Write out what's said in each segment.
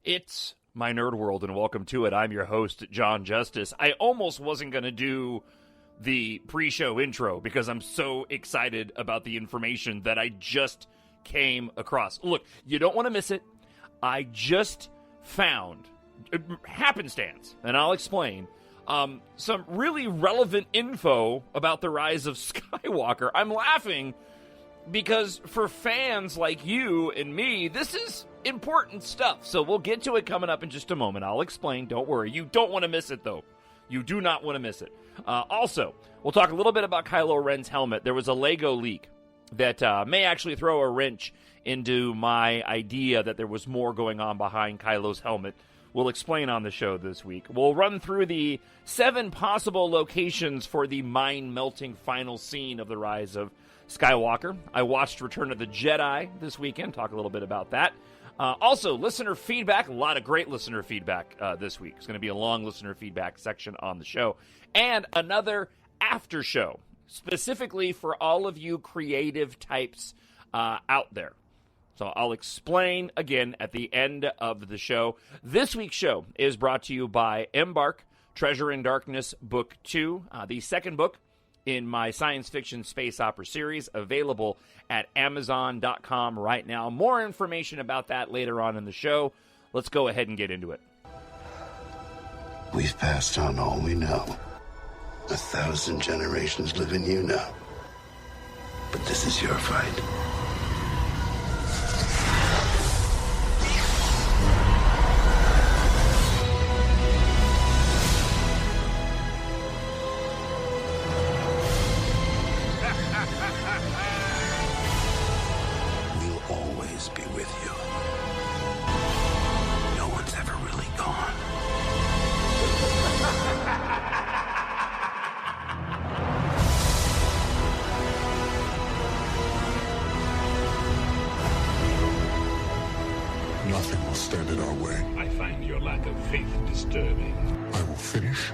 It's my nerd world, and welcome to it. I'm your host, Jon Justice. I almost wasn't going to do the pre-show intro because I'm so excited about the information that I just came across. Look, you don't want to miss it. I just found, happenstance, and I'll explain, some really relevant info about the rise of Skywalker. I'm laughing because for fans like you and me, this is important stuff. So we'll get to it coming up in just a moment. I'll explain. Don't worry. You don't want to miss it, though. You do not want to miss it. Also, we'll talk a little bit about Kylo Ren's helmet. There was a Lego leak that may actually throw a wrench into my idea that there was more going on behind Kylo's helmet. We'll explain on the show this week. We'll run through the 7 possible locations for the mind-melting final scene of the rise of Skywalker. I watched Return of the Jedi this weekend. Talk a little bit about that. Also, listener feedback. A lot of great listener feedback this week. It's going to be a long listener feedback section on the show. And another after show, specifically for all of you creative types out there. So I'll explain again at the end of the show. This week's show is brought to you by Embark, Treasure in Darkness, Book 2, the second book in my science fiction space opera series, available at Amazon.com right now. More information about that later on in the show. Let's go ahead and get into it. We've passed on all we know. 1,000 generations live in you now. But this is your fight. Be with you. No one's ever really gone. Nothing will stand in our way. I find your lack of faith disturbing. I will finish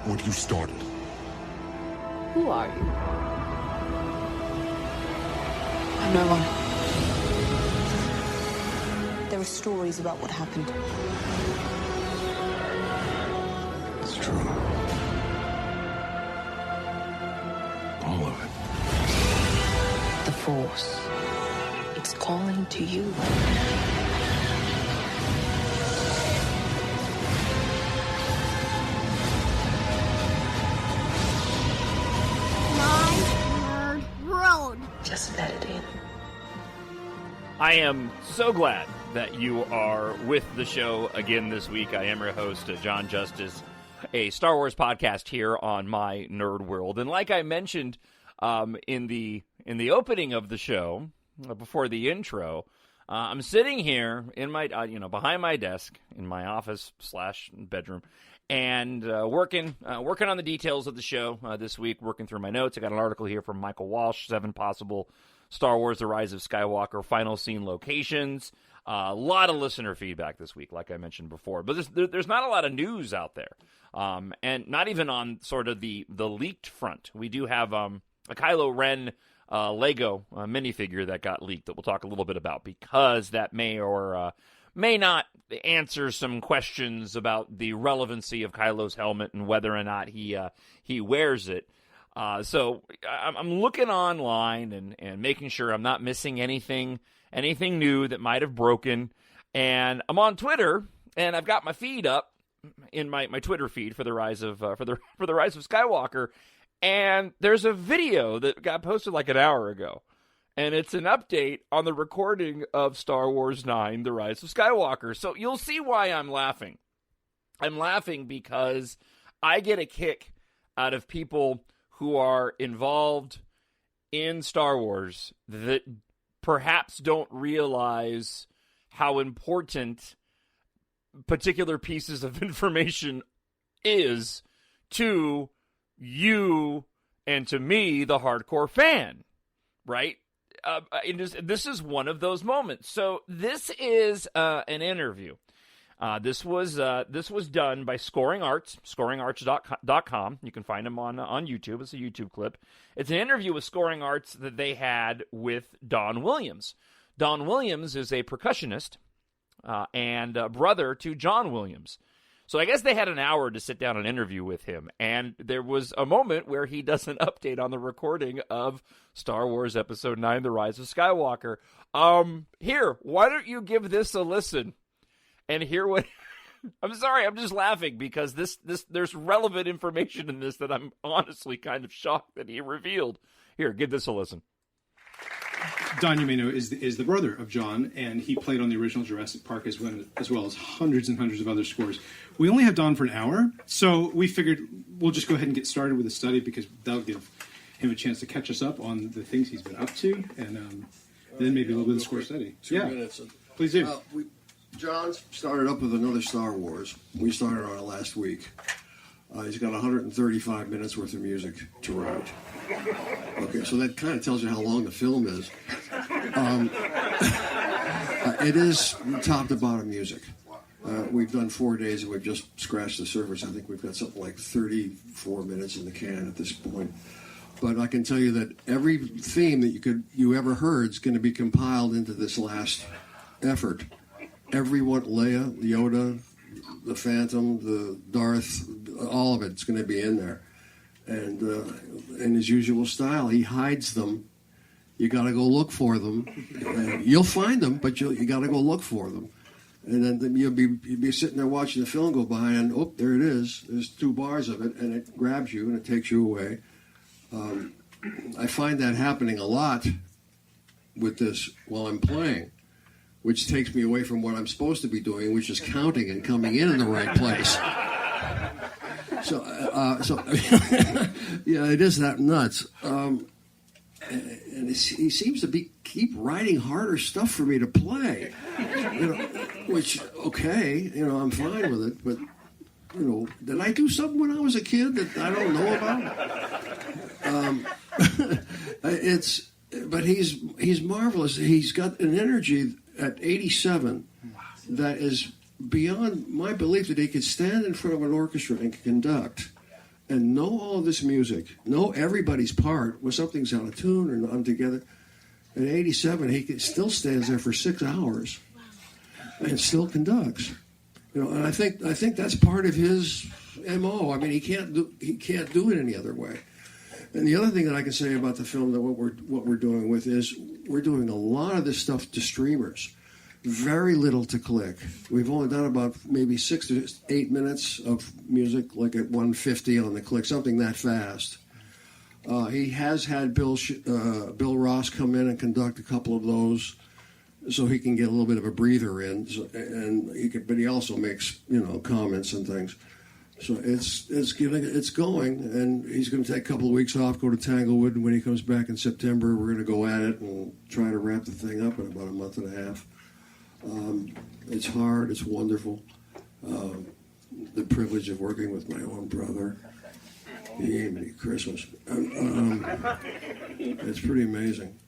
what you started. Who are you? I'm no one. There are stories about what happened. It's true. All of it. The Force. It's calling to you. Just let it in. I am so glad that you are with the show again this week. I am your host, Jon Justice, a Star Wars podcast here on my Nerd World. And like I mentioned in the opening of the show, before the intro, I'm sitting here in my behind my desk in my office / bedroom, and working on the details of the show this week, working through my notes. I got an article here from Michael Walsh, 7 possible Star Wars The Rise of Skywalker final scene locations. A lot of listener feedback this week, like I mentioned before. But there's not a lot of news out there, and not even on sort of the leaked front. We do have a Kylo Ren Lego minifigure that got leaked that we'll talk a little bit about, because that may or may not answer some questions about the relevancy of Kylo's helmet and whether or not he wears it. So I'm looking online and making sure I'm not missing anything new that might have broken. And I'm on Twitter, and I've got my feed up in my Twitter feed for the rise of for the rise of Skywalker. And there's a video that got posted like an hour ago, and it's an update on the recording of Star Wars 9: The Rise of Skywalker. So you'll see why I'm laughing. I'm laughing because I get a kick out of people who are involved in Star Wars that perhaps don't realize how important particular pieces of information is to you and to me, the hardcore fan, right? This is one of those moments. So this is an interview. This was done by Scoring Arts, scoringarts.com. You can find them on YouTube. It's a YouTube clip. It's an interview with Scoring Arts that they had with Don Williams. Don Williams is a percussionist and brother to John Williams. So I guess they had an hour to sit down and interview with him, and there was a moment where he does an update on the recording of Star Wars Episode 9, The Rise of Skywalker. Here, why don't you give this a listen and hear what... I'm sorry, I'm just laughing because there's relevant information in this that I'm honestly kind of shocked that he revealed. Here, give this a listen. Don, you may know, is the brother of John, and he played on the original Jurassic Park as well as hundreds and hundreds of other scores. We only have Don for an hour, so we figured we'll just go ahead and get started with the study because that'll give him a chance to catch us up on the things he's been up to, and then maybe a little bit of score study. 2 minutes. Please do. John started up with another Star Wars. We started on it last week. He's got 135 minutes worth of music to write. Okay, so that kind of tells you how long the film is. It is top to bottom music. We've done 4 days and we've just scratched the surface. I think we've got something like 34 minutes in the can at this point. But I can tell you that every theme that you ever heard is going to be compiled into this last effort. Every one, Leia, Yoda, the Phantom, the Darth, all of it's going to be in there. And in his usual style, he hides them. You got to go look for them. You'll find them, but you got to go look for them. And then you'll be sitting there watching the film go by, and oh, there it is. There's 2 bars of it, and it grabs you and it takes you away. I find that happening a lot with this while I'm playing, which takes me away from what I'm supposed to be doing, which is counting and coming in the right place. So yeah, it is that nuts. And he seems to keep writing harder stuff for me to play, which, okay, I'm fine with it, but, did I do something when I was a kid that I don't know about? But he's marvelous. He's got an energy at 87 that is beyond my belief that he could stand in front of an orchestra and conduct and know all of this music, know everybody's part, when something's out of tune or not together. At 87, he still stands there for 6 hours and still conducts. And I think that's part of his MO. I mean, he can't do it any other way. And the other thing that I can say about the film, that what we're doing with is we're doing a lot of this stuff to streamers. Very little to click. We've only done about maybe 6 to 8 minutes of music, like at 150 on the click, something that fast. He has had Bill Ross come in and conduct a couple of those, so he can get a little bit of a breather in, but he also makes comments and things. So it's going, and he's going to take a couple of weeks off, go to Tanglewood, and when he comes back in September, we're going to go at it and try to wrap the thing up in about a month and a half. It's hard. It's wonderful. The privilege of working with my own brother. He gave me Christmas. It's pretty amazing.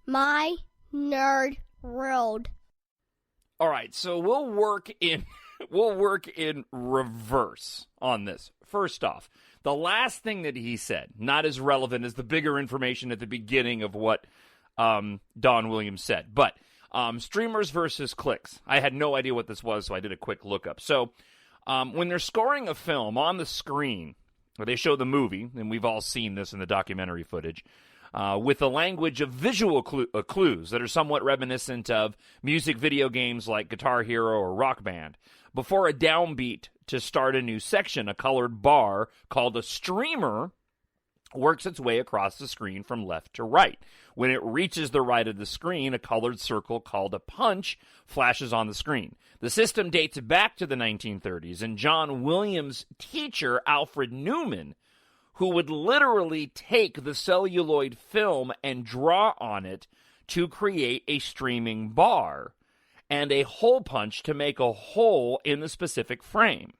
My Nerd World. All right, so we'll work in reverse on this. First off, the last thing that he said, not as relevant as the bigger information at the beginning of what Don Williams said. But streamers versus clicks. I had no idea what this was, so I did a quick lookup. So when they're scoring a film on the screen, or they show the movie, and we've all seen this in the documentary footage, with the language of visual clues that are somewhat reminiscent of music video games like Guitar Hero or Rock Band. Before a downbeat to start a new section, a colored bar called a streamer works its way across the screen from left to right. When it reaches the right of the screen, a colored circle called a punch flashes on the screen. The system dates back to the 1930s, and John Williams' teacher, Alfred Newman, who would literally take the celluloid film and draw on it to create a streaming bar and a hole punch to make a hole in the specific frame.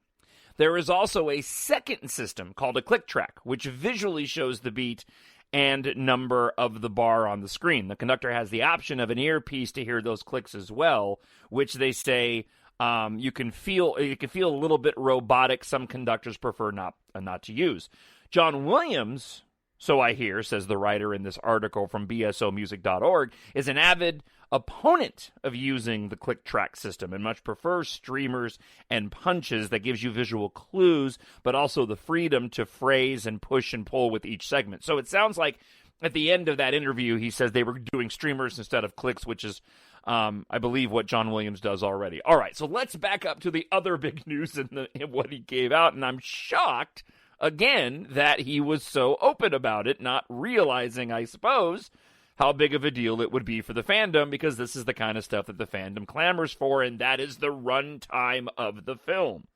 There is also a second system called a click track, which visually shows the beat and number of the bar on the screen. The conductor has the option of an earpiece to hear those clicks as well, which they say you can feel a little bit robotic. Some conductors prefer not to use. John Williams so I hear, says the writer in this article from bsomusic.org, is an avid opponent of using the click track system and much prefers streamers and punches that gives you visual clues, but also the freedom to phrase and push and pull with each segment. So it sounds like at the end of that interview, he says they were doing streamers instead of clicks, which is, I believe, what John Williams does already. All right, so let's back up to the other big news in what he gave out, and I'm shocked, again, that he was so open about it, not realizing, I suppose, how big of a deal it would be for the fandom, because this is the kind of stuff that the fandom clamors for, and that is the runtime of the film.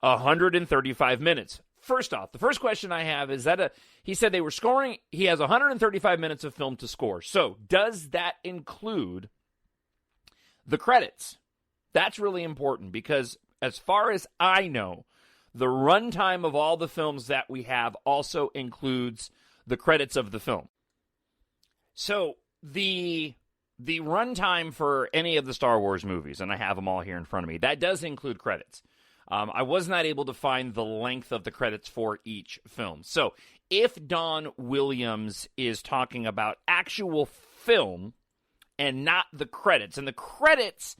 135 minutes. First off, the first question I have is he said they were scoring, he has 135 minutes of film to score. So, does that include the credits? That's really important, because as far as I know, the runtime of all the films that we have also includes the credits of the film. So, the runtime for any of the Star Wars movies, and I have them all here in front of me, that does include credits. I was not able to find the length of the credits for each film. So, if Don Williams is talking about actual film and not the credits, and the credits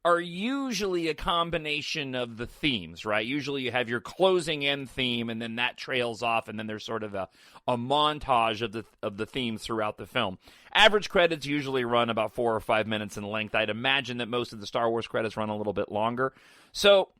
are usually a combination of the themes, right? Usually you have your closing end theme, and then that trails off, and then there's sort of a montage of the themes throughout the film. Average credits usually run about 4 or 5 minutes in length. I'd imagine that most of the Star Wars credits run a little bit longer. So,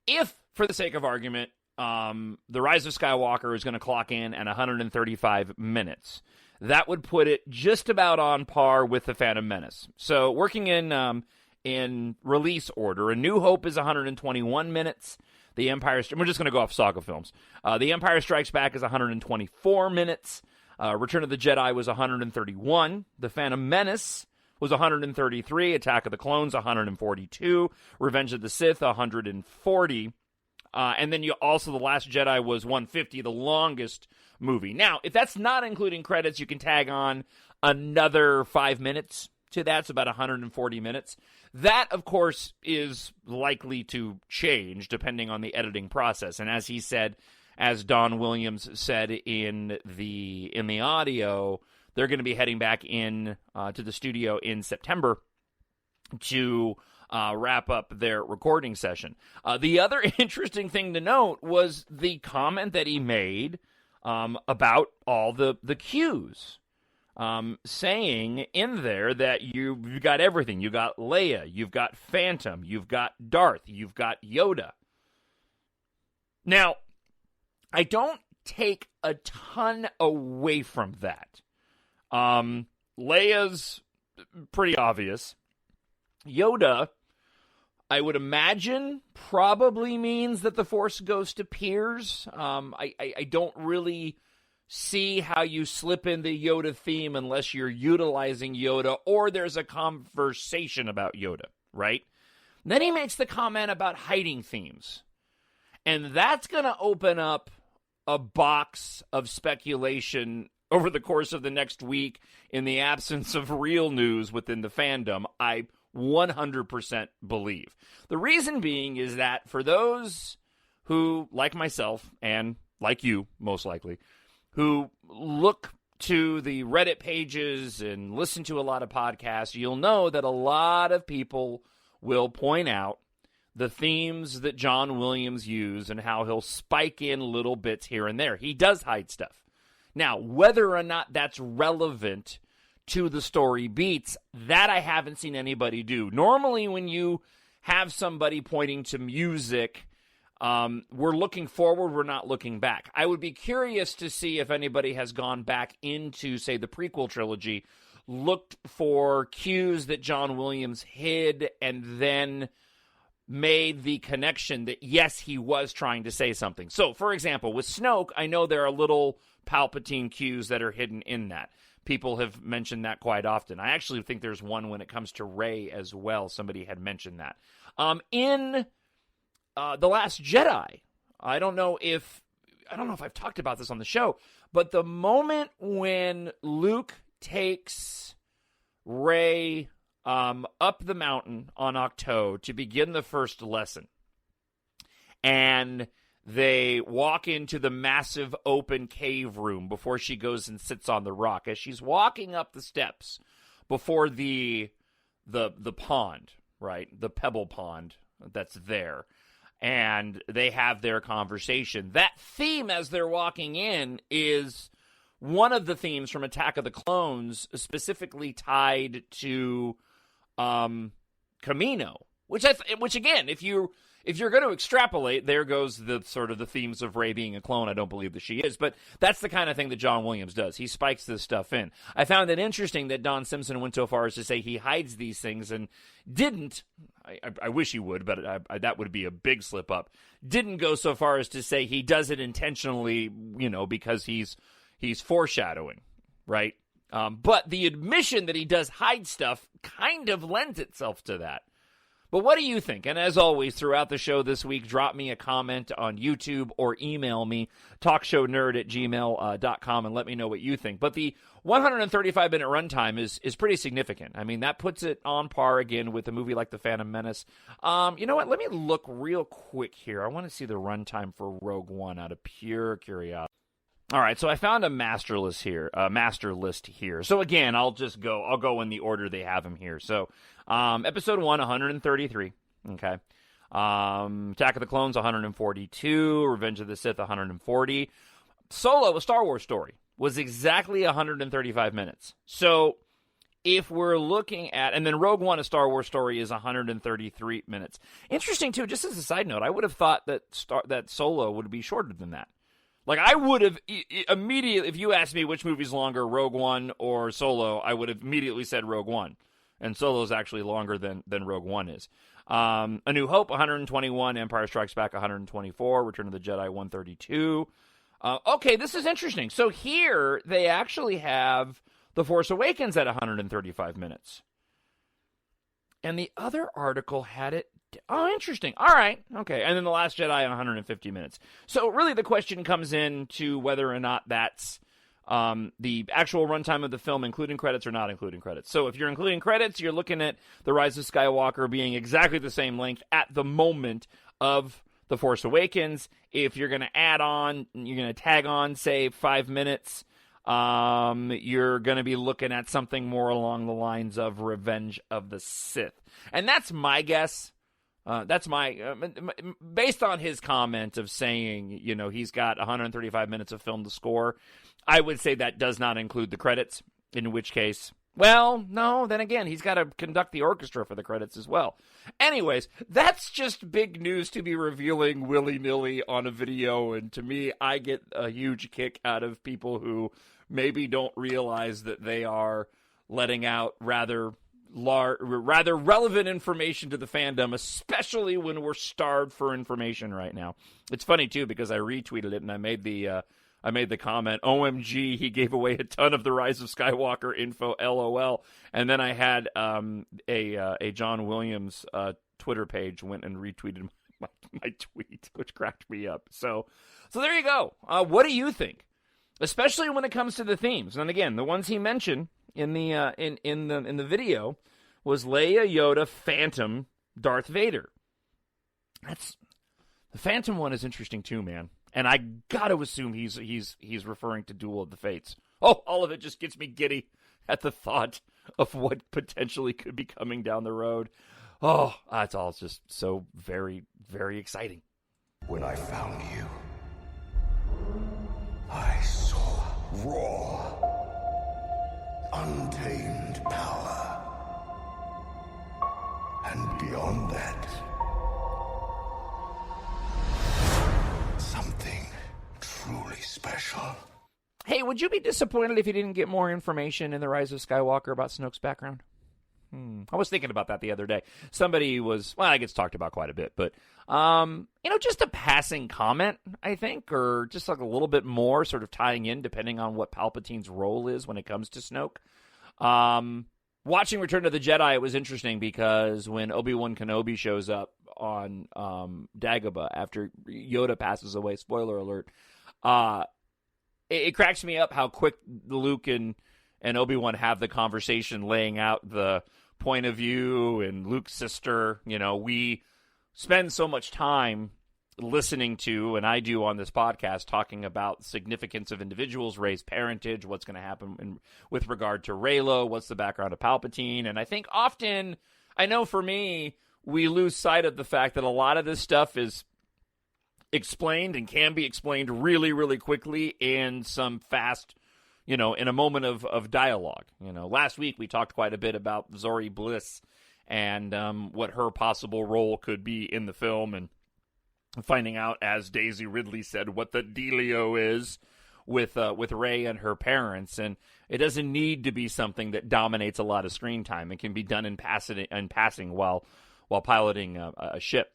if, for the sake of argument, The Rise of Skywalker is going to clock in at 135 minutes, that would put it just about on par with The Phantom Menace. So, working in release order, A New Hope is 121 minutes. We're just going to go off Saga films. The Empire Strikes Back is 124 minutes. Return of the Jedi was 131. The Phantom Menace was 133. Attack of the Clones, 142. Revenge of the Sith, 140. And then The Last Jedi was 150, the longest movie. Now, if that's not including credits, you can tag on another 5 minutes to that. It's about 140 minutes. That, of course, is likely to change depending on the editing process. And as he said, as Don Williams said in the audio, they're going to be heading back in to the studio in September to wrap up their recording session. The other interesting thing to note was the comment that he made about all the cues. Saying in there that you've got everything. You got Leia, you've got Phantom, you've got Darth, you've got Yoda. Now, I don't take a ton away from that. Leia's pretty obvious. Yoda, I would imagine, probably means that the Force Ghost appears. I don't really see how you slip in the Yoda theme unless you're utilizing Yoda or there's a conversation about Yoda, right? Then he makes the comment about hiding themes. And that's going to open up a box of speculation over the course of the next week in the absence of real news within the fandom, I 100% believe. The reason being is that for those who, like myself, and like you, most likely, who look to the Reddit pages and listen to a lot of podcasts, you'll know that a lot of people will point out the themes that John Williams used and how he'll spike in little bits here and there. He does hide stuff. Now, whether or not that's relevant to the story beats, that I haven't seen anybody do. Normally, when you have somebody pointing to music, we're looking forward, we're not looking back. I would be curious to see if anybody has gone back into, say, the prequel trilogy, looked for cues that John Williams hid, and then made the connection that, yes, he was trying to say something. So, for example, with Snoke, I know there are little Palpatine cues that are hidden in that. People have mentioned that quite often. I actually think there's one when it comes to Rey as well. Somebody had mentioned that. In The Last Jedi, I don't know if I've talked about this on the show, but the moment when Luke takes Rey up the mountain on Ahch-To to begin the first lesson, and they walk into the massive open cave room before she goes and sits on the rock. As she's walking up the steps before the pond, right? The pebble pond that's there. And they have their conversation. That theme as they're walking in is one of the themes from Attack of the Clones, specifically tied to Kamino, which again, if you're going to extrapolate, there goes the sort of the themes of Rey being a clone. I don't believe that she is, but that's the kind of thing that John Williams does. He spikes this stuff in. I found it interesting that Don Simpson went so far as to say he hides these things and didn't. I wish he would, but that would be a big slip up. Didn't go so far as to say he does it intentionally, because he's foreshadowing, right? But the admission that he does hide stuff kind of lends itself to that. But what do you think? And as always, throughout the show this week, drop me a comment on YouTube or email me, talkshownerd@gmail.com, and let me know what you think. But the 135-minute runtime is pretty significant. I mean, that puts it on par again with a movie like The Phantom Menace. You know what? Let me look real quick here. I want to see the runtime for Rogue One out of pure curiosity. All right, so I found a master list here. So again, I'll go in the order they have them here. So, episode 1, 133. Okay. Attack of the Clones, 142. Revenge of the Sith, 140. Solo, a Star Wars story, was exactly 135 minutes. So, if we're looking at, and then Rogue One, a Star Wars story, is 133 minutes. Interesting too. Just as a side note, I would have thought that Solo would be shorter than that. Like, I would have immediately, if you asked me which movie's longer, Rogue One or Solo, I would have immediately said Rogue One. And Solo's actually longer than Rogue One is. A New Hope, 121. Empire Strikes Back, 124. Return of the Jedi, 132. Okay, this is interesting. So here, they actually have The Force Awakens at 135 minutes. And the other article had it. Oh, interesting. All right. Okay. And then The Last Jedi, 150 minutes. So really the question comes in to whether or not that's the actual runtime of the film, including credits or not including credits. So if you're including credits, you're looking at The Rise of Skywalker being exactly the same length at the moment of The Force Awakens. If you're going to add on, you're going to tag on, say, 5 minutes, you're going to be looking at something more along the lines of Revenge of the Sith. And that's my guess. That's my, based on his comment of saying, he's got 135 minutes of film to score, I would say that does not include the credits, in which case, well, no, then again, he's got to conduct the orchestra for the credits as well. Anyways, that's just big news to be revealing willy-nilly on a video, and to me, I get a huge kick out of people who maybe don't realize that they are letting out rather relevant information to the fandom, especially when we're starved for information right now. It's funny too because I retweeted it and I made the comment, OMG, he gave away a ton of the Rise of Skywalker info, LOL. And then I had a John Williams Twitter page went and retweeted my tweet, which cracked me up. So there you go. What do you think? Especially when it comes to the themes. And again, the ones he mentioned in the video was Leia, Yoda, Phantom, Darth Vader. The Phantom one is interesting too, man. And I gotta assume he's referring to Duel of the Fates. Oh, all of it just gets me giddy at the thought of what potentially could be coming down the road. Oh, it's all just so very, very exciting. When I found you, I saw raw, untamed power. And beyond that, something truly special. Hey, would you be disappointed if you didn't get more information in The Rise of Skywalker about Snoke's background? I was thinking about that the other day. Somebody was, it gets talked about quite a bit, but, just a passing comment, I think, or just like a little bit more sort of tying in depending on what Palpatine's role is when it comes to Snoke. Watching Return of the Jedi, it was interesting because when Obi-Wan Kenobi shows up on Dagobah after Yoda passes away, spoiler alert, it cracks me up how quick Luke and Obi-Wan have the conversation laying out the point of view and Luke's sister. We spend so much time listening to, and I do on this podcast, talking about significance of individuals, Rey's parentage, what's going to happen with regard to Reylo, what's the background of Palpatine. And I think often, I know for me, we lose sight of the fact that a lot of this stuff is explained and can be explained really, really quickly in some fast, in a moment of dialogue. Last week we talked quite a bit about Zori Bliss and what her possible role could be in the film, and finding out, as Daisy Ridley said, what the dealio is with Rey and her parents. And it doesn't need to be something that dominates a lot of screen time. It can be done in passing while piloting a ship.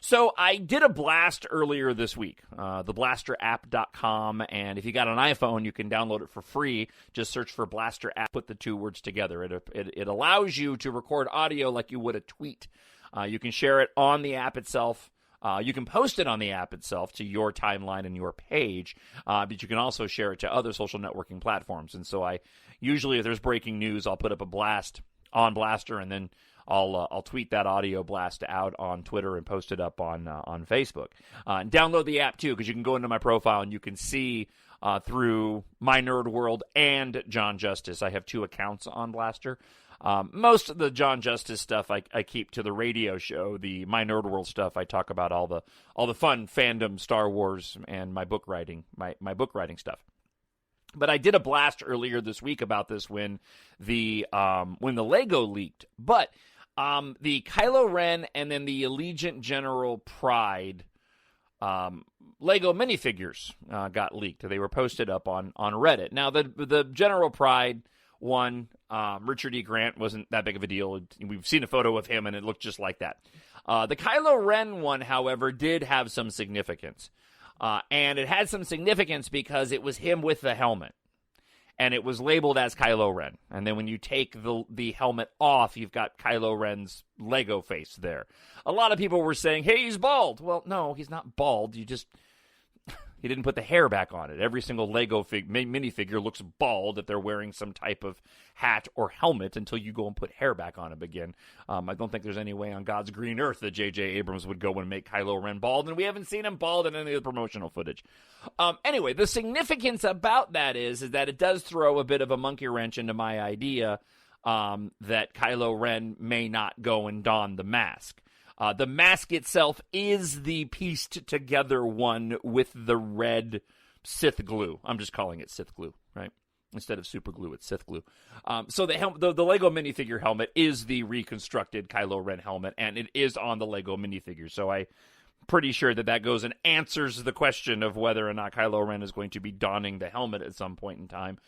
So I did a blast earlier this week, theblasterapp.com, and if you got an iPhone, you can download it for free. Just search for Blaster App, put the two words together. It allows you to record audio like you would a tweet. You can share it on the app itself. You can post it on the app itself to your timeline and your page, but you can also share it to other social networking platforms. And so usually if there's breaking news, I'll put up a blast on Blaster, and then I'll tweet that audio blast out on Twitter and post it up on Facebook. And download the app too, because you can go into my profile and you can see through My Nerd World and Jon Justice. I have 2 accounts on Blaster. Most of the Jon Justice stuff I keep to the radio show. The My Nerd World stuff, I talk about all the fun fandom, Star Wars, and my book writing, my book writing stuff. But I did a blast earlier this week about this when the Lego leaked. But the Kylo Ren and then the Allegiant General Pride Lego minifigures got leaked. They were posted up on Reddit. Now, the General Pride one, Richard E. Grant, wasn't that big of a deal. We've seen a photo of him, and it looked just like that. The Kylo Ren one, however, did have some significance. And it had some significance because it was him with the helmet. And it was labeled as Kylo Ren. And then when you take the helmet off, you've got Kylo Ren's Lego face there. A lot of people were saying, hey, he's bald. Well, no, he's not bald. He didn't put the hair back on it. Every single Lego minifigure looks bald if they're wearing some type of hat or helmet until you go and put hair back on him again. I don't think there's any way on God's green earth that J.J. Abrams would go and make Kylo Ren bald, and we haven't seen him bald in any of the promotional footage. Anyway, the significance about that is that it does throw a bit of a monkey wrench into my idea that Kylo Ren may not go and don the mask. The mask itself is the pieced together one with the red Sith glue. I'm just calling it Sith glue, right? Instead of super glue, it's Sith glue. So the Lego minifigure helmet is the reconstructed Kylo Ren helmet, and it is on the Lego minifigure. So I'm pretty sure that goes and answers the question of whether or not Kylo Ren is going to be donning the helmet at some point in time.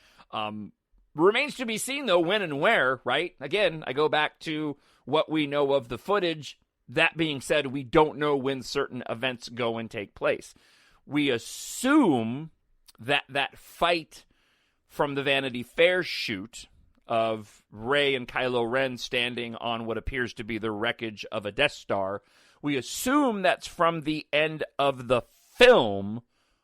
Remains to be seen, though, when and where, right? Again, I go back to what we know of the footage. That being said, we don't know when certain events go and take place. We assume that fight from the Vanity Fair shoot of Rey and Kylo Ren standing on what appears to be the wreckage of a Death Star, we assume that's from the end of the film,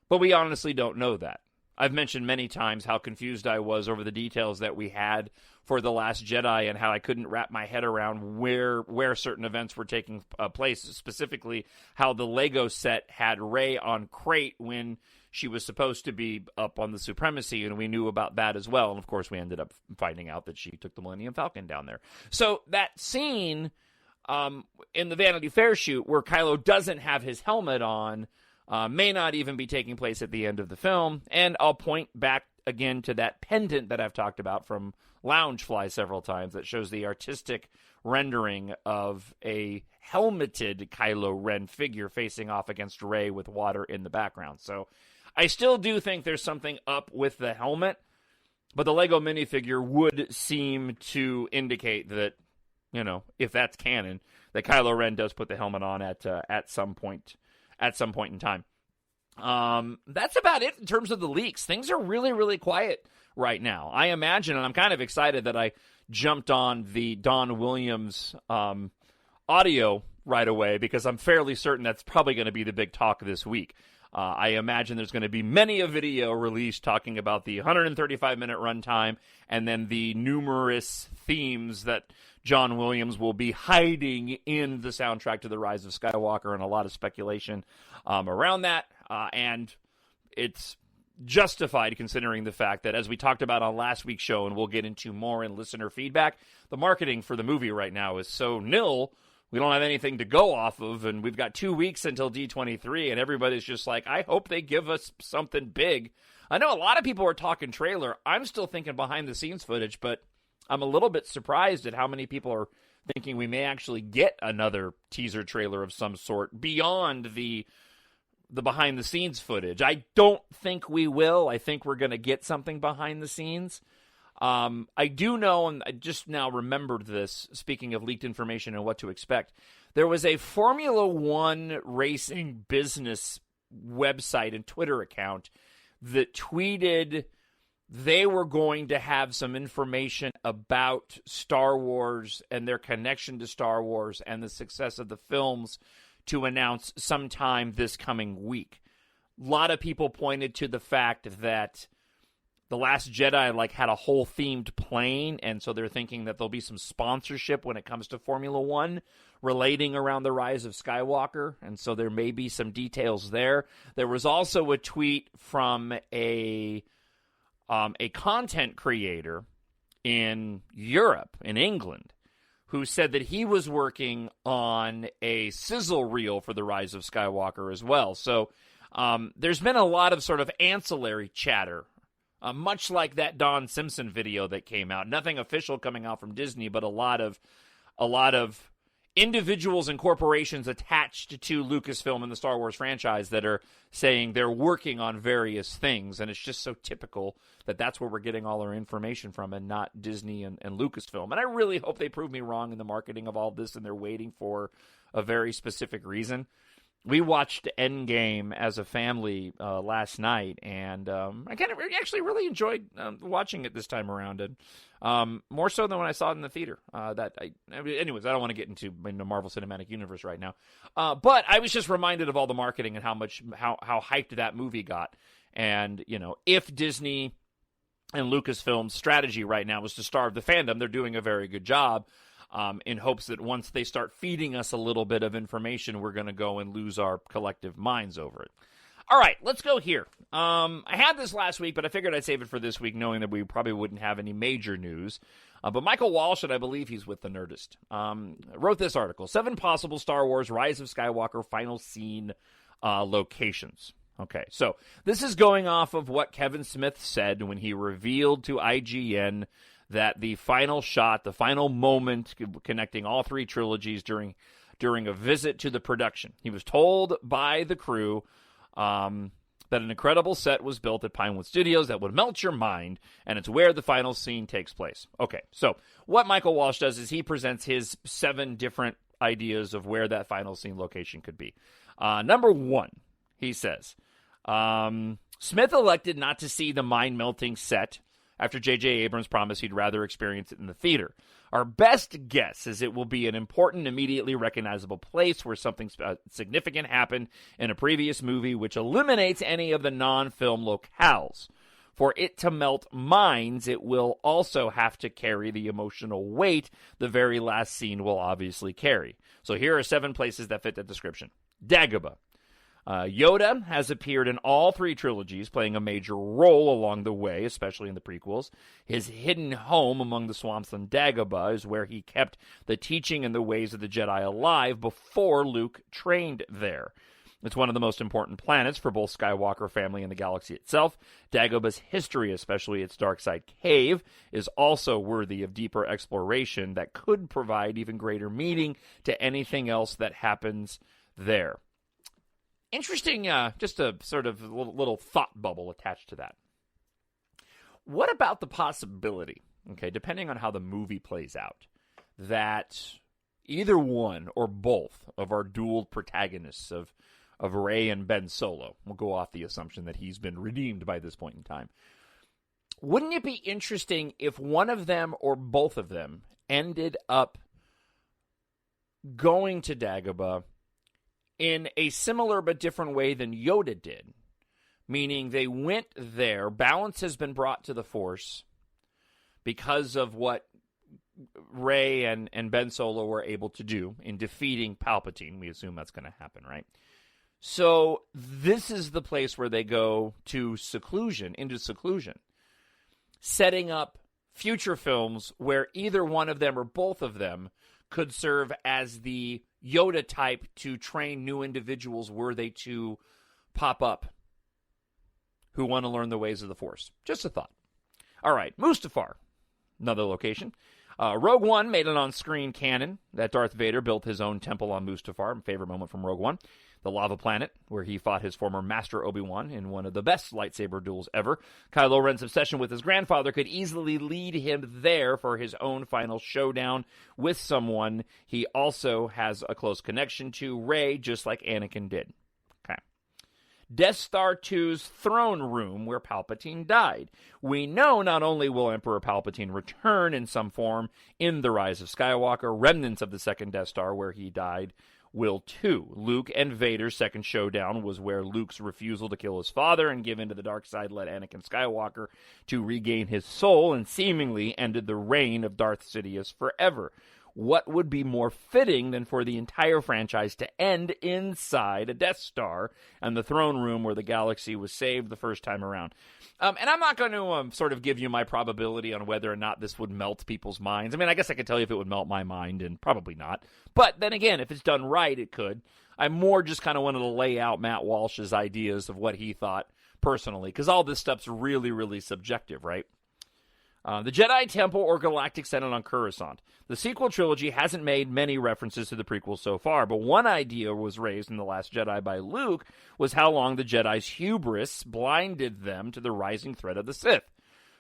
but we honestly don't know that. I've mentioned many times how confused I was over the details that we had for The Last Jedi and how I couldn't wrap my head around where certain events were taking place, specifically how the Lego set had Rey on Crate when she was supposed to be up on the Supremacy, and we knew about that as well. And, of course, we ended up finding out that she took the Millennium Falcon down there. So that scene in the Vanity Fair shoot where Kylo doesn't have his helmet on may not even be taking place at the end of the film. And I'll point back again to that pendant that I've talked about from Loungefly several times that shows the artistic rendering of a helmeted Kylo Ren figure facing off against Rey with water in the background. So I still do think there's something up with the helmet, but the Lego minifigure would seem to indicate that, you know, if that's canon, that Kylo Ren does put the helmet on at some point in time. That's about it in terms of the leaks. Things are really, really quiet right now. I imagine, and I'm kind of excited that I jumped on the Don Williams audio right away because I'm fairly certain that's probably going to be the big talk this week. I imagine there's going to be many a video released talking about the 135-minute runtime and then the numerous themes that John Williams will be hiding in the soundtrack to The Rise of Skywalker, and a lot of speculation around that. And it's justified considering the fact that, as we talked about on last week's show, and we'll get into more in listener feedback, the marketing for the movie right now is so nil. We don't have anything to go off of, and we've got 2 weeks until D23, and everybody's just like, I hope they give us something big. I know a lot of people are talking trailer. I'm still thinking behind-the-scenes footage, but I'm a little bit surprised at how many people are thinking we may actually get another teaser trailer of some sort beyond the behind-the-scenes footage. I don't think we will. I think we're going to get something behind the scenes. I do know, and I just now remembered this, speaking of leaked information and what to expect, there was a Formula One racing business website and Twitter account that tweeted they were going to have some information about Star Wars and their connection to Star Wars and the success of the films to announce sometime this coming week. A lot of people pointed to the fact that The Last Jedi had a whole themed plane, and so they're thinking that there'll be some sponsorship when it comes to Formula One relating around the Rise of Skywalker, and so there may be some details there. There was also a tweet from a content creator in Europe, in England, who said that he was working on a sizzle reel for the Rise of Skywalker as well. So there's been a lot of sort of ancillary chatter, much like that Don Simpson video that came out. Nothing official coming out from Disney, but a lot of individuals and corporations attached to Lucasfilm and the Star Wars franchise that are saying they're working on various things, and it's just so typical that that's where we're getting all our information from and not Disney and Lucasfilm. And I really hope they prove me wrong in the marketing of all this and they're waiting for a very specific reason. We watched Endgame as a family last night, and I actually really enjoyed watching it this time around, and more so than when I saw it in the theater. Anyways, I don't want to get into the Marvel Cinematic Universe right now, but I was just reminded of all the marketing and how hyped that movie got. And if Disney and Lucasfilm's strategy right now is to starve the fandom, they're doing a very good job. In hopes that once they start feeding us a little bit of information, we're going to go and lose our collective minds over it. All right, let's go here. I had this last week, but I figured I'd save it for this week, knowing that we probably wouldn't have any major news. But Michael Walsh, and I believe he's with The Nerdist, wrote this article, 7 possible Star Wars Rise of Skywalker final scene locations. Okay, so this is going off of what Kevin Smith said when he revealed to IGN that the final shot, the final moment connecting all 3 trilogies during a visit to the production. He was told by the crew that an incredible set was built at Pinewood Studios that would melt your mind, and it's where the final scene takes place. Okay, so what Michael Walsh does is he presents his 7 different ideas of where that final scene location could be. Number 1, he says, Smith elected not to see the mind-melting set after J.J. Abrams promised he'd rather experience it in the theater. Our best guess is it will be an important, immediately recognizable place where something significant happened in a previous movie, which eliminates any of the non-film locales. For it to melt minds, it will also have to carry the emotional weight the very last scene will obviously carry. So here are 7 places that fit that description. Dagobah. Yoda has appeared in all 3 trilogies, playing a major role along the way, especially in the prequels. His hidden home among the swamps on Dagobah is where he kept the teaching and the ways of the Jedi alive before Luke trained there. It's one of the most important planets for both Skywalker family and the galaxy itself. Dagobah's history, especially its dark side cave, is also worthy of deeper exploration that could provide even greater meaning to anything else that happens there. Interesting, just a sort of little thought bubble attached to that. What about the possibility, okay, depending on how the movie plays out, that either one or both of our dual protagonists of Rey and Ben Solo, we'll go off the assumption that he's been redeemed by this point in time, wouldn't it be interesting if one of them or both of them ended up going to Dagobah in a similar but different way than Yoda did, meaning they went there, balance has been brought to the Force because of what Rey and Ben Solo were able to do in defeating Palpatine. We assume that's going to happen, right? So this is the place where they go to seclusion, setting up future films where either one of them or both of them could serve as the Yoda type to train new individuals were they to pop up who want to learn the ways of the Force. Just a thought. All right, Mustafar, another location. Rogue One made it on-screen canon that Darth Vader built his own temple on Mustafar. My favorite moment from Rogue One. The lava planet, where he fought his former master Obi-Wan in one of the best lightsaber duels ever. Kylo Ren's obsession with his grandfather could easily lead him there for his own final showdown with someone he also has a close connection to, Rey, just like Anakin did. Okay. Death Star 2's throne room, where Palpatine died. We know not only will Emperor Palpatine return in some form in The Rise of Skywalker, remnants of the second Death Star where he died will too. Luke and Vader's second showdown was where Luke's refusal to kill his father and give in to the dark side led Anakin Skywalker to regain his soul and seemingly ended the reign of Darth Sidious forever. What would be more fitting than for the entire franchise to end inside a Death Star and the throne room where the galaxy was saved the first time around? And I'm not going to sort of give you my probability on whether or not this would melt people's minds. I mean, I guess I could tell you if it would melt my mind, and probably not. But then again, if it's done right, it could. I more just kind of wanted to lay out Matt Walsh's ideas of what he thought personally, because all this stuff's really, really subjective, right? The Jedi Temple or Galactic Senate on Coruscant. The sequel trilogy hasn't made many references to the prequels so far, but one idea was raised in The Last Jedi by Luke was how long the Jedi's hubris blinded them to the rising threat of the Sith.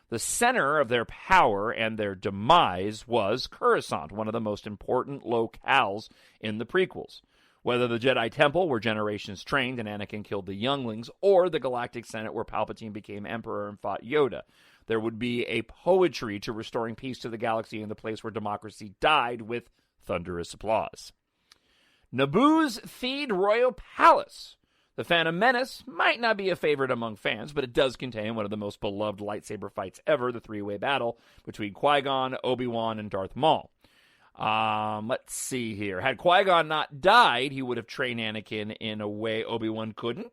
The center of their power and their demise was Coruscant, one of the most important locales in the prequels. Whether the Jedi Temple, where generations trained and Anakin killed the younglings, or the Galactic Senate, where Palpatine became Emperor and fought Yoda. There would be a poetry to restoring peace to the galaxy in the place where democracy died with thunderous applause. Naboo's Theed Royal Palace. The Phantom Menace might not be a favorite among fans, but it does contain one of the most beloved lightsaber fights ever, the three-way battle between Qui-Gon, Obi-Wan, and Darth Maul. Let's see here. Had Qui-Gon not died, he would have trained Anakin in a way Obi-Wan couldn't.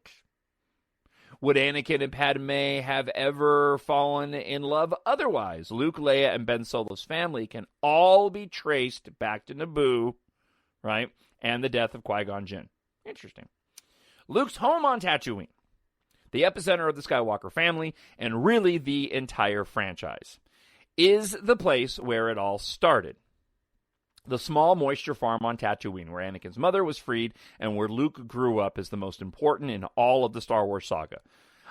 Would Anakin and Padme have ever fallen in love otherwise? Luke, Leia, and Ben Solo's family can all be traced back to Naboo, right? And the death of Qui-Gon Jinn. Interesting. Luke's home on Tatooine, the epicenter of the Skywalker family, and really the entire franchise, is the place where it all started. The small moisture farm on Tatooine, where Anakin's mother was freed and where Luke grew up, is the most important in all of the Star Wars saga.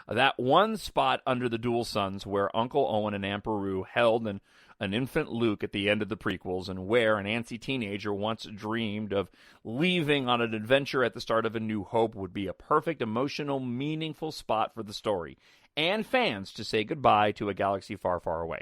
That one spot under the Dual Suns where Uncle Owen and Aunt Beru held an infant Luke at the end of the prequels, and where an antsy teenager once dreamed of leaving on an adventure at the start of A New Hope, would be a perfect, emotional, meaningful spot for the story and fans to say goodbye to a galaxy far, far away.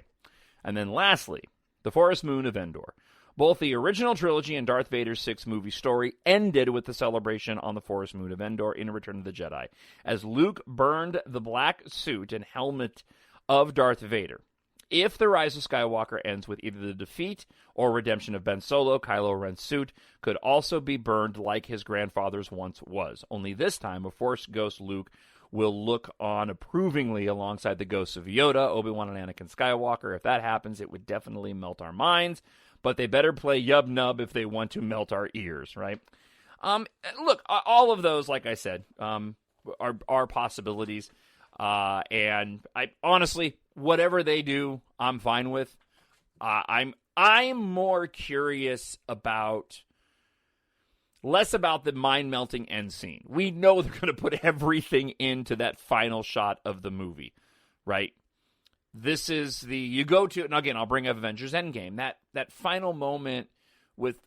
And then lastly, the forest moon of Endor. Both the original trilogy and Darth Vader's six-movie story ended with the celebration on the forest moon of Endor in Return of the Jedi, as Luke burned the black suit and helmet of Darth Vader. If The Rise of Skywalker ends with either the defeat or redemption of Ben Solo, Kylo Ren's suit could also be burned like his grandfather's once was. Only this time, a Force ghost Luke will look on approvingly alongside the ghosts of Yoda, Obi-Wan, and Anakin Skywalker. If that happens, it would definitely melt our minds. But they better play Yub Nub if they want to melt our ears, right? Look, all of those, like I said, are possibilities. And I honestly, whatever they do, I'm fine with. I'm more curious about, less about the mind-melting end scene. We know they're going to put everything into that final shot of the movie, right? This is you go to, and again, I'll bring up Avengers Endgame. That final moment with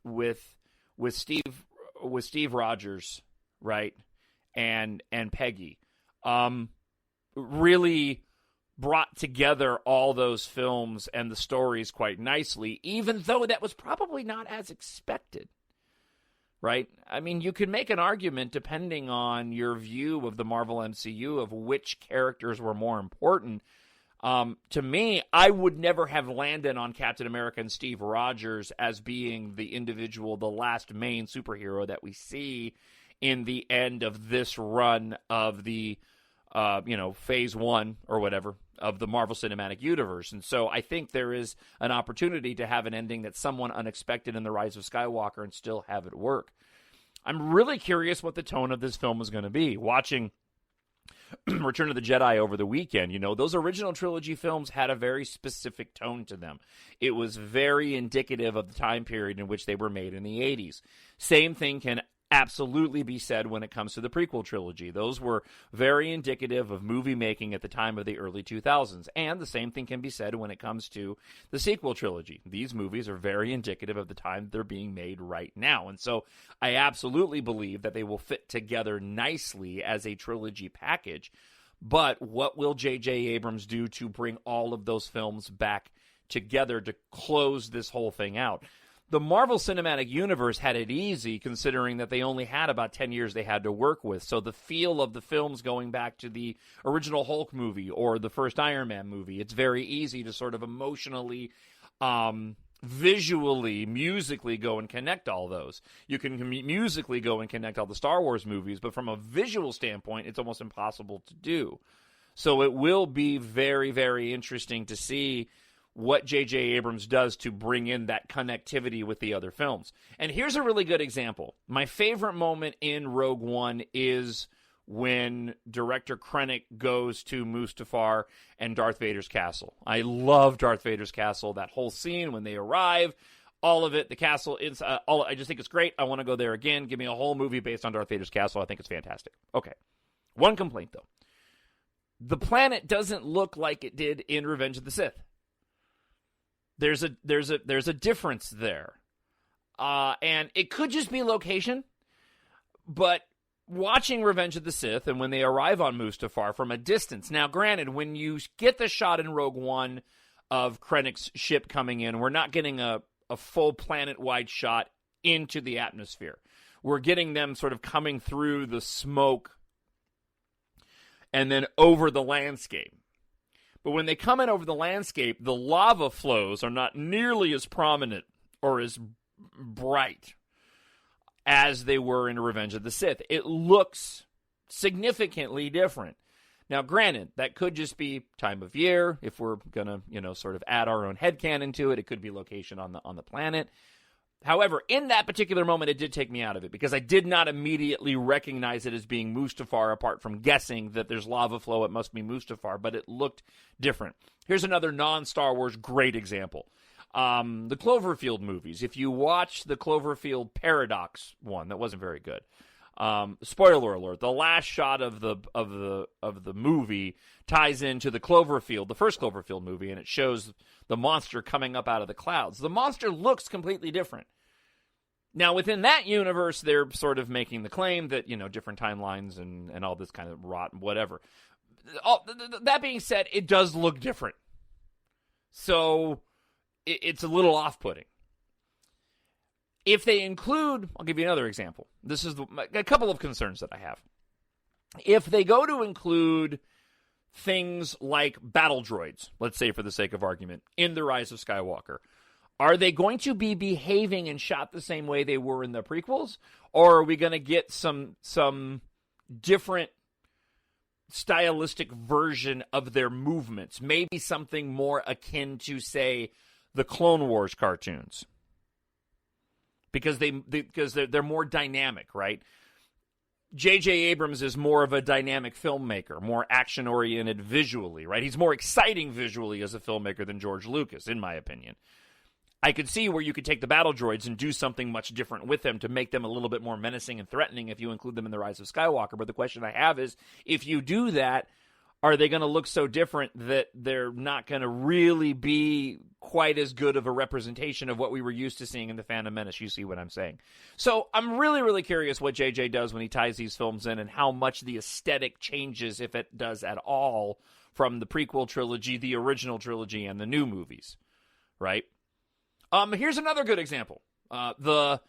Steve Rogers, right, and Peggy, really brought together all those films and the stories quite nicely, even though that was probably not as expected, right? I mean, you could make an argument depending on your view of the Marvel MCU of which characters were more important. To me, I would never have landed on Captain America and Steve Rogers as being the individual, the last main superhero that we see in the end of this run of the, phase 1 or whatever of the Marvel Cinematic Universe. And so I think there is an opportunity to have an ending that's somewhat unexpected in The Rise of Skywalker and still have it work. I'm really curious what the tone of this film is going to be. Watching Return of the Jedi over the weekend, those original trilogy films had a very specific tone to them. It was very indicative of the time period in which they were made in the 80s. Same thing can absolutely be said when it comes to the prequel trilogy. Those were very indicative of movie making at the time of the early 2000s. And the same thing can be said when it comes to the sequel trilogy. These movies are very indicative of the time they're being made right now. And so I absolutely believe that they will fit together nicely as a trilogy package. But what will J.J. Abrams do to bring all of those films back together to close this whole thing out? The Marvel Cinematic Universe had it easy, considering that they only had about 10 years they had to work with. So the feel of the films going back to the original Hulk movie or the first Iron Man movie, it's very easy to sort of emotionally, visually, musically go and connect all those. You can musically go and connect all the Star Wars movies, but from a visual standpoint, it's almost impossible to do. So it will be very, very interesting to see what J.J. Abrams does to bring in that connectivity with the other films. And here's a really good example. My favorite moment in Rogue One is when director Krennic goes to Mustafar and Darth Vader's castle. I love Darth Vader's castle, that whole scene when they arrive, all of it, the castle, I just think it's great. I want to go there again. Give me a whole movie based on Darth Vader's castle. I think it's fantastic. Okay. One complaint, though. The planet doesn't look like it did in Revenge of the Sith. There's a difference there, and it could just be location. But watching Revenge of the Sith and when they arrive on Mustafar from a distance. Now, granted, when you get the shot in Rogue One of Krennic's ship coming in, we're not getting a full planet-wide shot into the atmosphere. We're getting them sort of coming through the smoke and then over the landscape. But when they come in over the landscape, the lava flows are not nearly as prominent or as bright as they were in Revenge of the Sith. It looks significantly different. Now, granted, that could just be time of year. If we're going to, sort of add our own headcanon to it, it could be location on the planet. However, in that particular moment, it did take me out of it because I did not immediately recognize it as being Mustafar, apart from guessing that there's lava flow, it must be Mustafar, but it looked different. Here's another non-Star Wars great example. The Cloverfield movies. If you watch the Cloverfield Paradox one, that wasn't very good. Spoiler alert, the last shot of the movie ties into the Cloverfield, the first Cloverfield movie, and it shows the monster coming up out of the clouds. The monster looks completely different. Now, within that universe, they're sort of making the claim that, different timelines and all this kind of rot and whatever. That being said, it does look different. So it's a little off-putting. If they include, I'll give you another example. This is a couple of concerns that I have. If they go to include things like battle droids, let's say for the sake of argument, in The Rise of Skywalker, are they going to be behaving and shot the same way they were in the prequels? Or are we going to get some different stylistic version of their movements? Maybe something more akin to, say, the Clone Wars cartoons. Because they're more dynamic, right? J.J. Abrams is more of a dynamic filmmaker, more action-oriented visually, right? He's more exciting visually as a filmmaker than George Lucas, in my opinion. I could see where you could take the battle droids and do something much different with them to make them a little bit more menacing and threatening if you include them in The Rise of Skywalker. But the question I have is, if you do that, are they going to look so different that they're not going to really be quite as good of a representation of what we were used to seeing in The Phantom Menace? You see what I'm saying? So I'm really, really curious what JJ does when he ties these films in and how much the aesthetic changes, if it does at all, from the prequel trilogy, the original trilogy, and the new movies, right? Here's another good example. The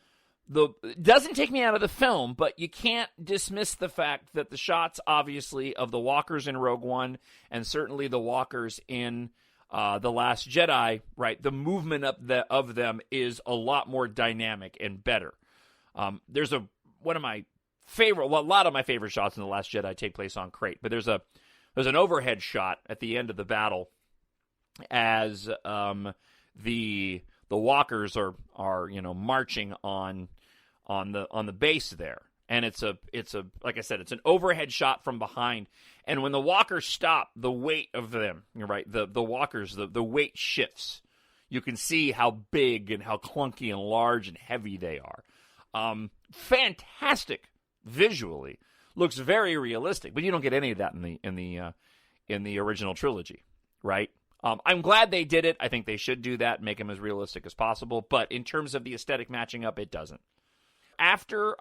it doesn't take me out of the film, but you can't dismiss the fact that the shots, obviously, of the walkers in Rogue One and certainly the walkers in The Last Jedi, right, the movement of them is a lot more dynamic and better. There's a lot of my favorite shots in The Last Jedi take place on Crate, but there's an overhead shot at the end of the battle as the walkers are marching on the base there, and it's a like I said, it's an overhead shot from behind, and when the walkers stop, the weight of them, right, the walkers, the weight shifts. You can see how big and how clunky and large and heavy they are. Fantastic visually, looks very realistic, but you don't get any of that in the original trilogy, right? I'm glad they did it. I think they should do that, make them as realistic as possible. But in terms of the aesthetic matching up, it doesn't. After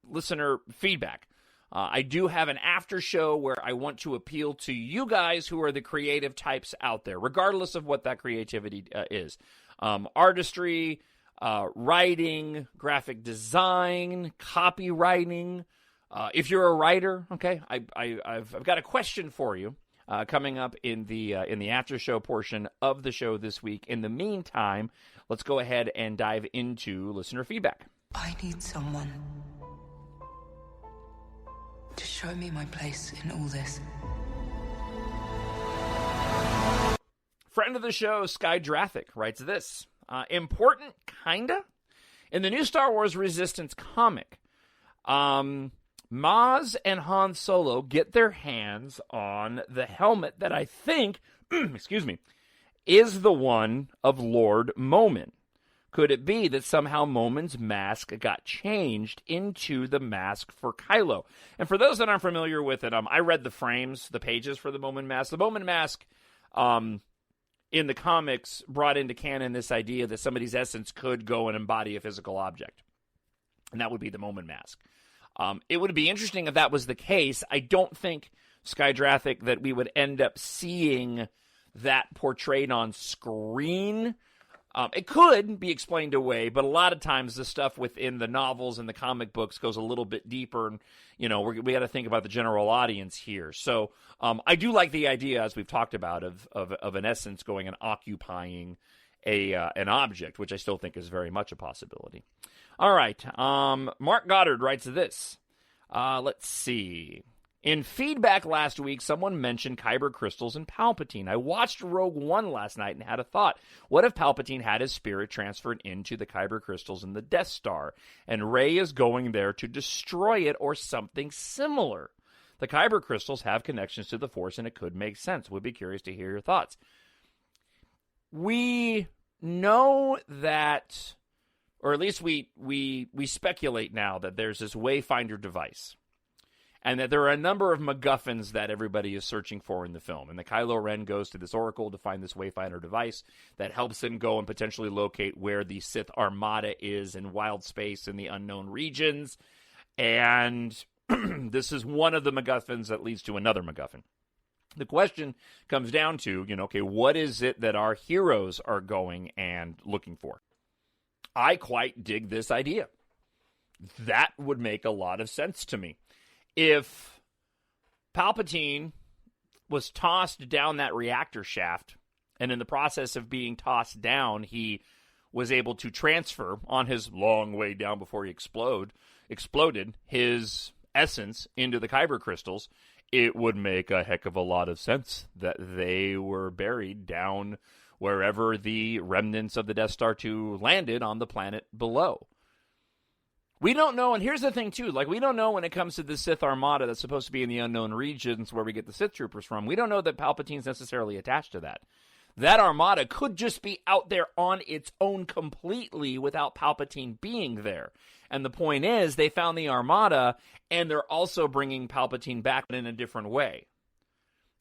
listener feedback, I do have an after show where I want to appeal to you guys who are the creative types out there, regardless of what that creativity is. Artistry, writing, graphic design, copywriting. If you're a writer, okay, I've got a question for you. Coming up in the after show portion of the show this week. In the meantime, let's go ahead and dive into listener feedback. I need someone to show me my place in all this. Friend of the show, Skywalker, writes this. Important, kinda? In the new Star Wars Resistance comic, Maz and Han Solo get their hands on the helmet that I think, is the one of Lord Momin. Could it be that somehow Momin's mask got changed into the mask for Kylo? And for those that aren't familiar with it, I read the pages for the Momin mask. The Momin mask, in the comics, brought into canon this idea that somebody's essence could go and embody a physical object. And that would be the Momin mask. It would be interesting if that was the case. I don't think, Skydrathic, that we would end up seeing that portrayed on screen. It could be explained away, but a lot of times the stuff within the novels and the comic books goes a little bit deeper, and we got to think about the general audience here. So I do like the idea, as we've talked about, of an essence going and occupying an object, which I still think is very much a possibility. All right, Mark Goddard writes this. Let's see. In feedback last week, someone mentioned kyber crystals and Palpatine. I watched Rogue One last night and had a thought. What if Palpatine had his spirit transferred into the kyber crystals in the Death Star, and Rey is going there to destroy it or something similar? The kyber crystals have connections to the Force, and it could make sense. Would be curious to hear your thoughts. We know that, or at least we speculate now that there's this Wayfinder device, and that there are a number of MacGuffins that everybody is searching for in the film. And the Kylo Ren goes to this Oracle to find this Wayfinder device that helps him go and potentially locate where the Sith Armada is in wild space in the unknown regions. And this is one of the MacGuffins that leads to another MacGuffin. The question comes down to, what is it that our heroes are going and looking for? I quite dig this idea. That would make a lot of sense to me. If Palpatine was tossed down that reactor shaft, and in the process of being tossed down, he was able to transfer on his long way down before he exploded his essence into the kyber crystals, it would make a heck of a lot of sense that they were buried down wherever the remnants of the Death Star 2 landed on the planet below. We don't know, and here's the thing, too. We don't know when it comes to the Sith Armada that's supposed to be in the unknown regions where we get the Sith Troopers from. We don't know that Palpatine's necessarily attached to that. That Armada could just be out there on its own completely without Palpatine being there. And the point is, they found the Armada, and they're also bringing Palpatine back in a different way.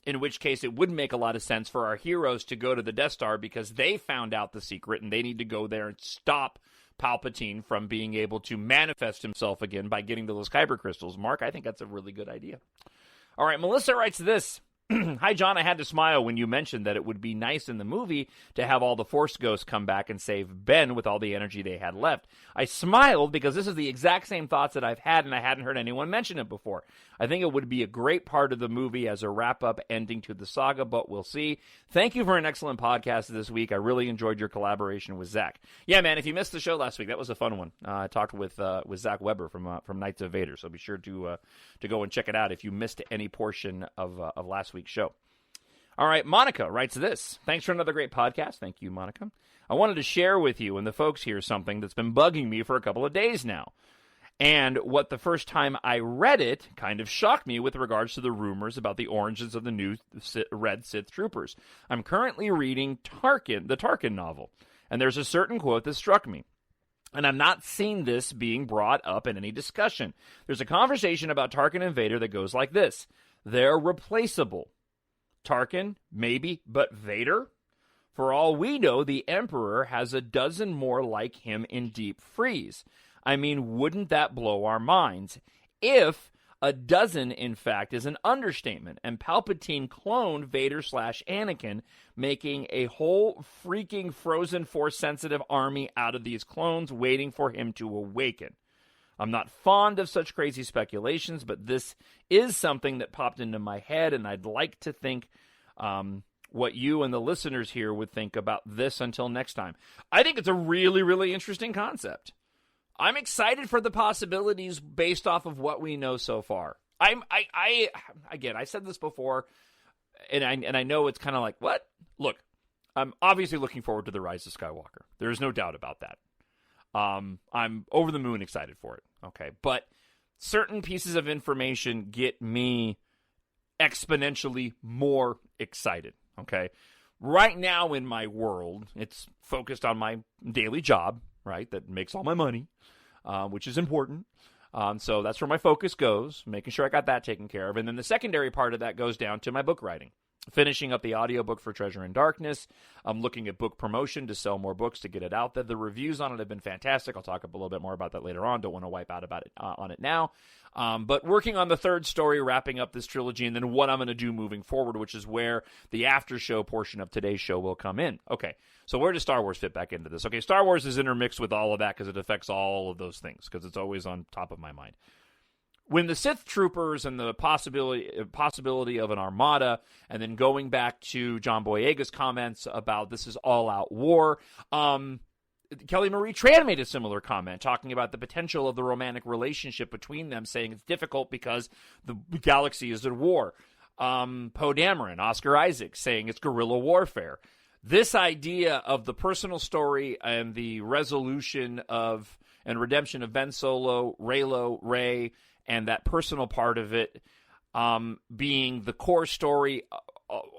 In which case, it would make a lot of sense for our heroes to go to the Death Star because they found out the secret, and they need to go there and stop Palpatine from being able to manifest himself again by getting to those kyber crystals. Mark, I think that's a really good idea. All right, Melissa writes this. Hi, John. I had to smile when you mentioned that it would be nice in the movie to have all the Force ghosts come back and save Ben with all the energy they had left. I smiled because this is the exact same thoughts that I've had, and I hadn't heard anyone mention it before. I think it would be a great part of the movie as a wrap-up ending to the saga, but we'll see. Thank you for an excellent podcast this week. I really enjoyed your collaboration with Zach. Yeah, man, if you missed the show last week, that was a fun one. I talked with Zach Weber from Knights of Vader, so be sure to go and check it out if you missed any portion of last week's show. All right, Monica writes this. Thanks for another great podcast. Thank you, Monica. I wanted to share with you and the folks here something that's been bugging me for a couple of days now. And what the first time I read it kind of shocked me with regards to the rumors about the origins of the new Red Sith Troopers. I'm currently reading the Tarkin novel, and there's a certain quote that struck me. And I'm not seeing this being brought up in any discussion. There's a conversation about Tarkin and Vader that goes like this. They're replaceable. Tarkin, maybe, but Vader? For all we know, the Emperor has a dozen more like him in Deep Freeze. I mean, wouldn't that blow our minds? If a dozen, in fact, is an understatement, and Palpatine cloned Vader/Anakin, making a whole freaking frozen Force-sensitive army out of these clones waiting for him to awaken. I'm not fond of such crazy speculations, but this is something that popped into my head, and I'd like to think what you and the listeners here would think about this until next time. I think it's a really, really interesting concept. I'm excited for the possibilities based off of what we know so far. Again, I said this before, and I know it's kind of like, what? Look, I'm obviously looking forward to The Rise of Skywalker. There's no doubt about that. I'm over the moon excited for it, okay? But certain pieces of information get me exponentially more excited, okay? Right now in my world, it's focused on my daily job, right, that makes all my money, which is important. So that's where my focus goes, making sure I got that taken care of. And then the secondary part of that goes down to my book writing. Finishing up the audiobook for Treasure in Darkness. I'm looking at book promotion to sell more books to get it out there. The reviews on it have been fantastic. I'll talk a little bit more about that later on. Don't want to wipe out about it on it now. But working on the third story, wrapping up this trilogy, and then what I'm going to do moving forward, which is where the after show portion of today's show will come in. Okay, so where does Star Wars fit back into this? Okay, Star Wars is intermixed with all of that because it affects all of those things, because it's always on top of my mind. When the Sith Troopers and the possibility of an armada, and then going back to John Boyega's comments about this is all-out war, Kelly Marie Tran made a similar comment, talking about the potential of the romantic relationship between them, saying it's difficult because the galaxy is at war. Poe Dameron, Oscar Isaac, saying it's guerrilla warfare. This idea of the personal story and the resolution of and redemption of Ben Solo, Reylo, Rey, and that personal part of it being the core story,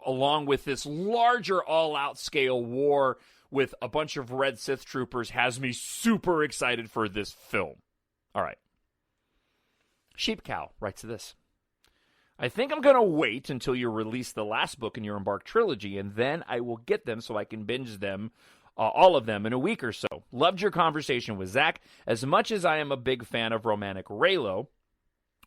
along with this larger all-out scale war with a bunch of Red Sith Troopers, has me super excited for this film. All right. Sheep Cow writes this. I think I'm going to wait until you release the last book in your Embark trilogy, and then I will get them so I can binge them, all of them, in a week or so. Loved your conversation with Zach. As much as I am a big fan of romantic Reylo,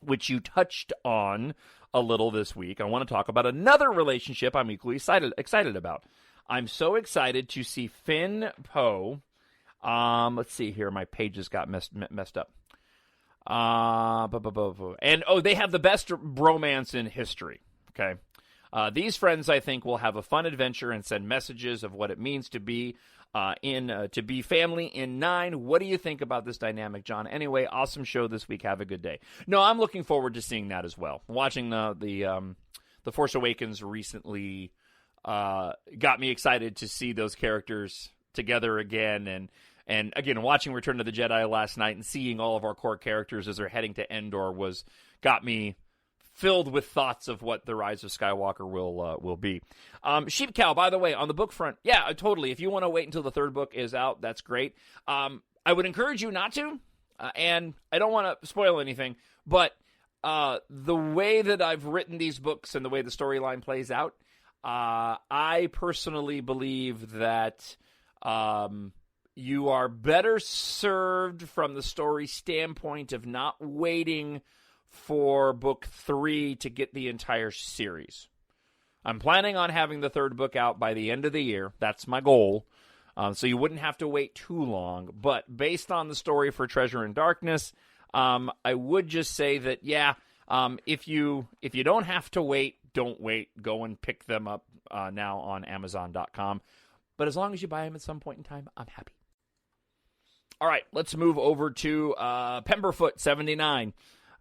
which you touched on a little this week, I want to talk about another relationship I'm equally excited about. I'm so excited to see Finn Poe. Let's see here. My pages got messed up. And, they have the best bromance in history. Okay. These friends, I think, will have a fun adventure and send messages of what it means to be family in 9. What do you think about this dynamic, John? Anyway, awesome show this week. Have a good day. No, I'm looking forward to seeing that as well. Watching the Force Awakens recently got me excited to see those characters together again, and again, watching Return of the Jedi last night and seeing all of our core characters as they're heading to Endor got me filled with thoughts of what the Rise of Skywalker will be. Sheep Cow, by the way, on the book front, yeah, totally. If you want to wait until the third book is out, that's great. I would encourage you not to, and I don't want to spoil anything, but the way that I've written these books and the way the storyline plays out, I personally believe that you are better served from the story standpoint of not waiting for book 3 to get the entire series. I'm planning on having the third book out by the end of the year. That's my goal. So you wouldn't have to wait too long. But based on the story for Treasure in Darkness, I would just say that, if you don't have to wait, don't wait. Go and pick them up now on Amazon.com. But as long as you buy them at some point in time, I'm happy. All right, let's move over to Pemberfoot79.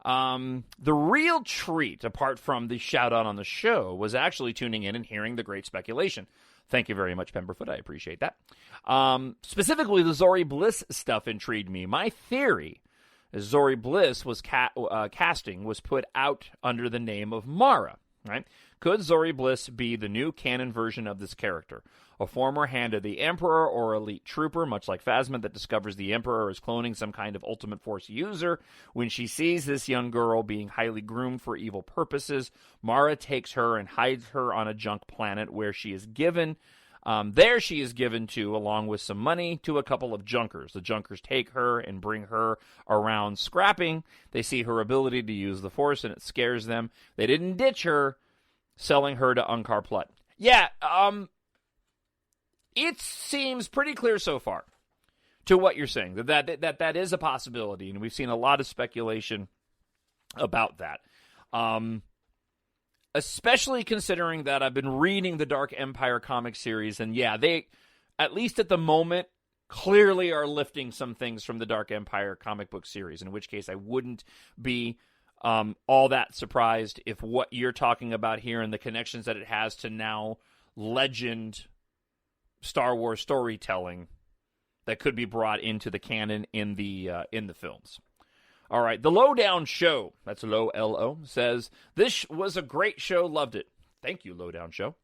The real treat, apart from the shout-out on the show, was actually tuning in and hearing the great speculation. Thank you very much, Pemberfoot. I appreciate that. Specifically, the Zori Bliss stuff intrigued me. My theory is Zori Bliss was casting was put out under the name of Mara. Right? Could Zori Bliss be the new canon version of this character? A former hand of the Emperor or elite trooper, much like Phasma, that discovers the Emperor is cloning some kind of Ultimate Force user. When she sees this young girl being highly groomed for evil purposes, Mara takes her and hides her on a junk planet where she is given. There she is given to, along with some money, to a couple of junkers. The junkers take her and bring her around scrapping. They see her ability to use the Force, and it scares them. They didn't ditch her, selling her to Unkar Plutt. Yeah, it seems pretty clear so far to what you're saying, that is a possibility, and we've seen a lot of speculation about that. Especially considering that I've been reading the Dark Empire comic series, and they, at least at the moment, clearly are lifting some things from the Dark Empire comic book series, in which case I wouldn't be all that surprised if what you're talking about here and the connections that it has to now legend Star Wars storytelling that could be brought into the canon in the films. All right, the Lowdown Show, that's Low L-O, says, this was a great show, loved it. Thank you, Lowdown Show.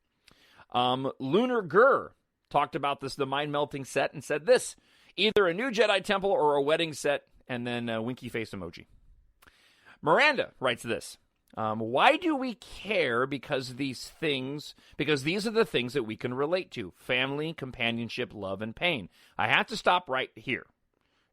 Lunar Gur talked about the mind-melting set and said this, either a new Jedi Temple or a wedding set, and then a winky face emoji. Miranda writes this, why do we care because these are the things that we can relate to, family, companionship, love, and pain. I have to stop right here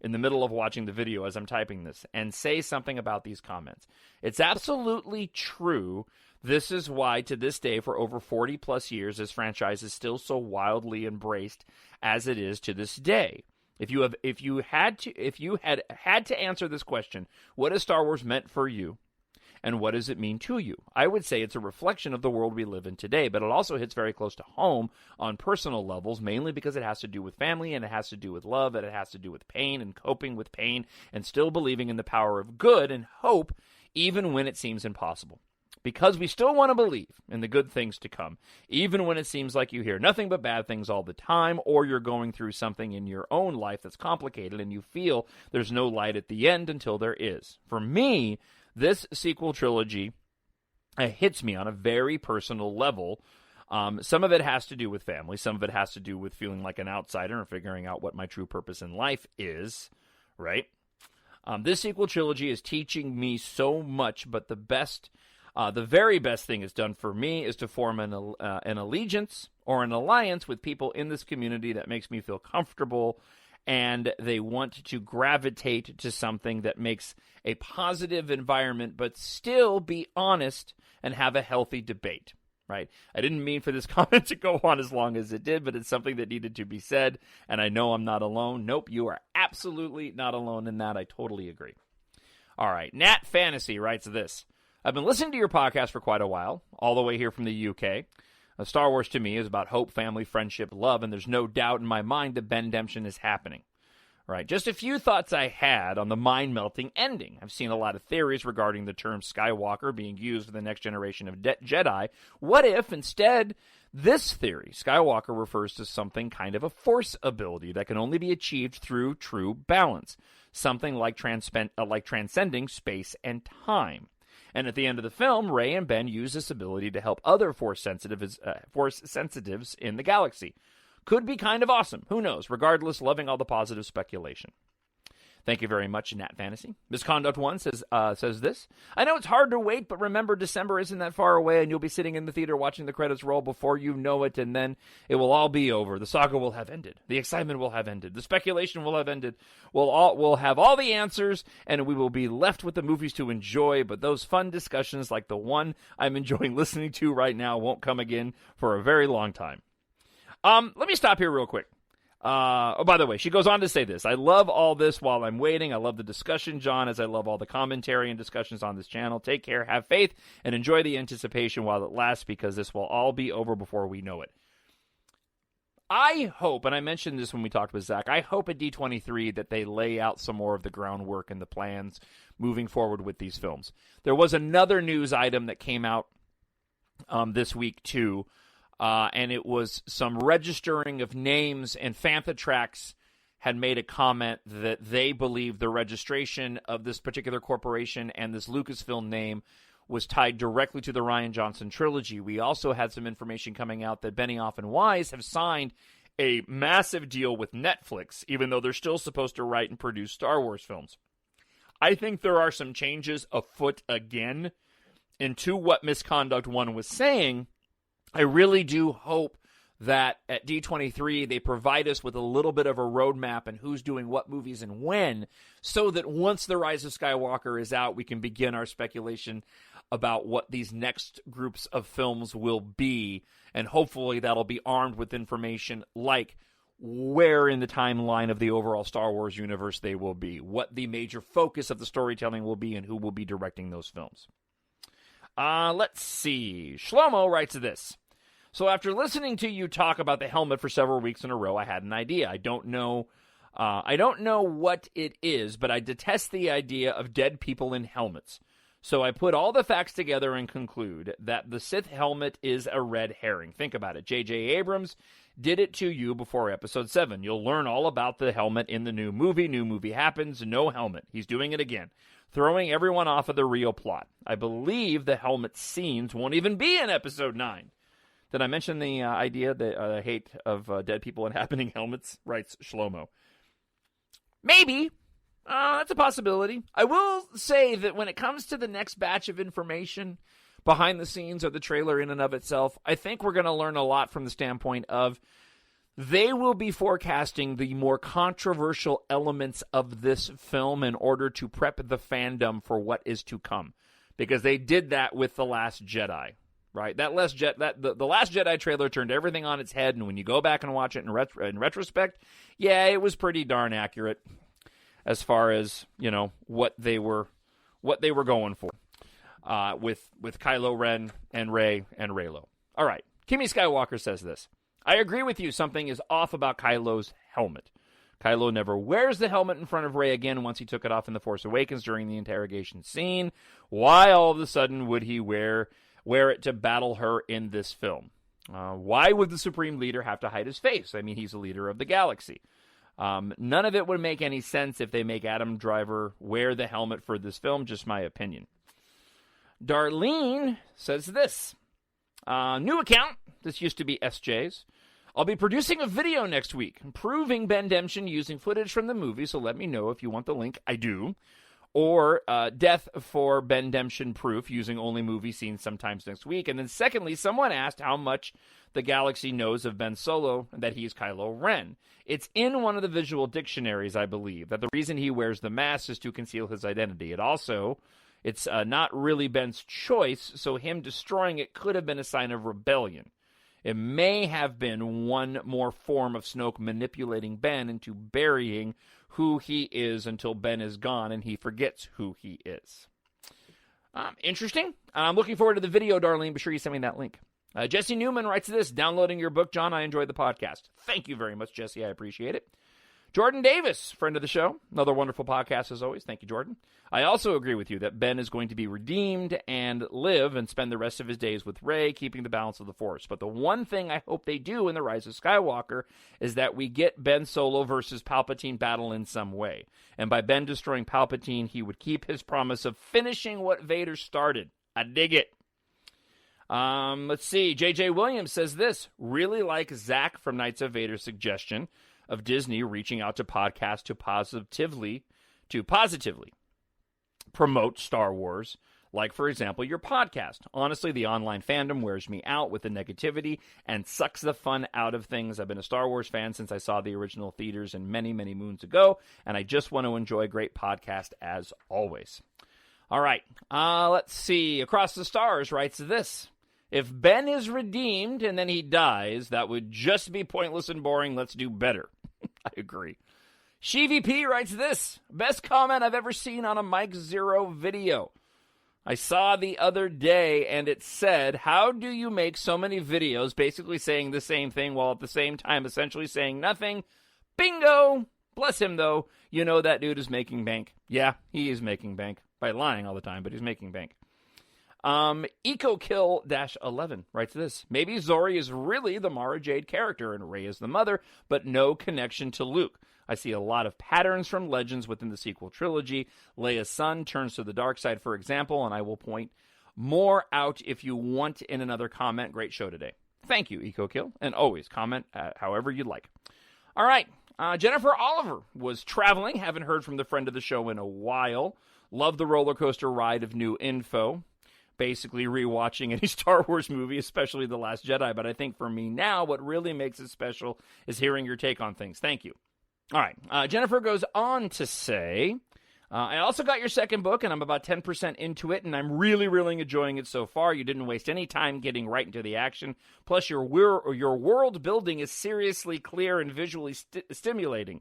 in the middle of watching the video as I'm typing this and say something about these comments. It's absolutely true. This is why, to this day, for over 40 plus years, this franchise is still so wildly embraced as it is to this day. If you had to answer this question, what has Star Wars meant for you, and what does it mean to you? I would say it's a reflection of the world we live in today, but it also hits very close to home on personal levels, mainly because it has to do with family, and it has to do with love, and it has to do with pain, and coping with pain, and still believing in the power of good and hope, even when it seems impossible. Because we still want to believe in the good things to come, even when it seems like you hear nothing but bad things all the time, or you're going through something in your own life that's complicated, and you feel there's no light at the end until there is. For me, this sequel trilogy hits me on a very personal level. Some of it has to do with family. Some of it has to do with feeling like an outsider and figuring out what my true purpose in life is, right? This sequel trilogy is teaching me so much, but the very best thing it's done for me is to form an allegiance or an alliance with people in this community that makes me feel comfortable, and they want to gravitate to something that makes a positive environment, but still be honest and have a healthy debate, right? I didn't mean for this comment to go on as long as it did, but it's something that needed to be said, and I know I'm not alone. Nope, you are absolutely not alone in that. I totally agree. All right, Nat Fantasy writes this. I've been listening to your podcast for quite a while, all the way here from the UK. Star Wars to me is about hope, family, friendship, love, and there's no doubt in my mind that Bendemption is happening. Right, just a few thoughts I had on the mind-melting ending. I've seen a lot of theories regarding the term Skywalker being used for the next generation of Jedi. What if, instead, this theory, Skywalker refers to something kind of a force ability that can only be achieved through true balance, something like transcending space and time. And at the end of the film, Rey and Ben use this ability to help other force sensitives in the galaxy. Could be kind of awesome. Who knows? Regardless, loving all the positive speculation. Thank you very much, Nat Fantasy. Misconduct 1 says this. I know it's hard to wait, but remember December isn't that far away, and you'll be sitting in the theater watching the credits roll before you know it, and then it will all be over. The saga will have ended. The excitement will have ended. The speculation will have ended. We'll have all the answers, and we will be left with the movies to enjoy, but those fun discussions like the one I'm enjoying listening to right now won't come again for a very long time. Let me stop here real quick. By the way, she goes on to say this. I love all this while I'm waiting. I love the discussion, John, as I love all the commentary and discussions on this channel. Take care, have faith, and enjoy the anticipation while it lasts, because this will all be over before we know it. I hope, and I mentioned this when we talked with Zach, I hope at D23 that they lay out some more of the groundwork and the plans moving forward with these films. There was another news item that came out this week, too, and it was some registering of names, and Fantha Tracks had made a comment that they believe the registration of this particular corporation and this Lucasfilm name was tied directly to the Rian Johnson trilogy. We also had some information coming out that Benioff and Weiss have signed a massive deal with Netflix, even though they're still supposed to write and produce Star Wars films. I think there are some changes afoot again into what Misconduct 1 was saying. I really do hope that at D23 they provide us with a little bit of a roadmap and who's doing what movies and when, so that once The Rise of Skywalker is out, we can begin our speculation about what these next groups of films will be, and hopefully that'll be armed with information like where in the timeline of the overall Star Wars universe they will be, what the major focus of the storytelling will be, and who will be directing those films. Let's see. Shlomo writes this. So after listening to you talk about the helmet for several weeks in a row, I had an idea. I don't know what it is, but I detest the idea of dead people in helmets. So I put all the facts together and conclude that the Sith helmet is a red herring. Think about it. J.J. Abrams did it to you before Episode 7. You'll learn all about the helmet in the new movie. New movie happens, no helmet. He's doing it again, throwing everyone off of the real plot. I believe the helmet scenes won't even be in Episode 9. Did I mention the idea that I hate of dead people inhabiting helmets? Writes Shlomo. Maybe. That's a possibility. I will say that when it comes to the next batch of information behind the scenes or the trailer in and of itself, I think we're going to learn a lot from the standpoint of they will be forecasting the more controversial elements of this film in order to prep the fandom for what is to come. Because they did that with The Last Jedi. Right, the Last Jedi trailer turned everything on its head, and when you go back and watch it in retrospect, yeah, it was pretty darn accurate as far as what they were going for with Kylo Ren and Rey and Reylo. All right, Kimmy Skywalker says this. I agree with you. Something is off about Kylo's helmet. Kylo never wears the helmet in front of Rey again once he took it off in The Force Awakens during the interrogation scene. Why all of a sudden would he wear it to battle her in this film? Why would the Supreme Leader have to hide his face? I mean, he's a leader of the galaxy. None of it would make any sense if they make Adam Driver wear the helmet for this film, just my opinion. Darlene says this. New account. This used to be SJ's. I'll be producing a video next week proving Ben Demption using footage from the movie, so let me know if you want the link. I do. Or death for Ben Demption proof using only movie scenes sometimes next week. And then secondly, someone asked how much the galaxy knows of Ben Solo and that he's Kylo Ren. It's in one of the visual dictionaries, I believe, that the reason he wears the mask is to conceal his identity. It's not really Ben's choice, so him destroying it could have been a sign of rebellion. It may have been one more form of Snoke manipulating Ben into burying who he is until Ben is gone and he forgets who he is. Interesting. I'm looking forward to the video, Darlene. Be sure you send me that link. Jesse Newman writes this. Downloading your book, John. I enjoyed the podcast. Thank you very much, Jesse. I appreciate it. Jordan Davis, friend of the show. Another wonderful podcast as always. Thank you, Jordan. I also agree with you that Ben is going to be redeemed and live and spend the rest of his days with Rey, keeping the balance of the Force. But the one thing I hope they do in The Rise of Skywalker is that we get Ben Solo versus Palpatine battle in some way. And by Ben destroying Palpatine, he would keep his promise of finishing what Vader started. I dig it. Let's see. J.J. Williams says this. Really like Zach from Knights of Vader's suggestion of Disney reaching out to podcasts to positively to positively promote Star Wars, like, for example, your podcast. Honestly, the online fandom wears me out with the negativity and sucks the fun out of things. I've been a Star Wars fan since I saw the original theaters and many, many moons ago, and I just want to enjoy a great podcast as always. All right, let's see. Across the Stars writes this. If Ben is redeemed and then he dies, that would just be pointless and boring. Let's do better. I agree. SheVP writes this. Best comment I've ever seen on a Mike Zero video. I saw the other day and it said, how do you make so many videos basically saying the same thing while at the same time essentially saying nothing? Bingo! Bless him, though. You know that dude is making bank. Yeah, he is making bank. By lying all the time, but he's making bank. EcoKill-11 writes this. Maybe Zori is really the Mara Jade character and Rey is the mother, but no connection to Luke. I see a lot of patterns from Legends within the sequel trilogy. Leia's son turns to the dark side, for example, and I will point more out if you want in another comment. Great show today. Thank you, EcoKill, and always comment however you'd like. All right, Jennifer Oliver was traveling. Haven't heard from the friend of the show in a while. Love the roller coaster ride of new info. Basically rewatching any Star Wars movie, especially The Last Jedi. But I think for me now, what really makes it special is hearing your take on things. Thank you. All right. Jennifer goes on to say, I also got your second book, and I'm about 10% into it, and I'm really, really enjoying it so far. You didn't waste any time getting right into the action. Plus, your world building is seriously clear and visually stimulating.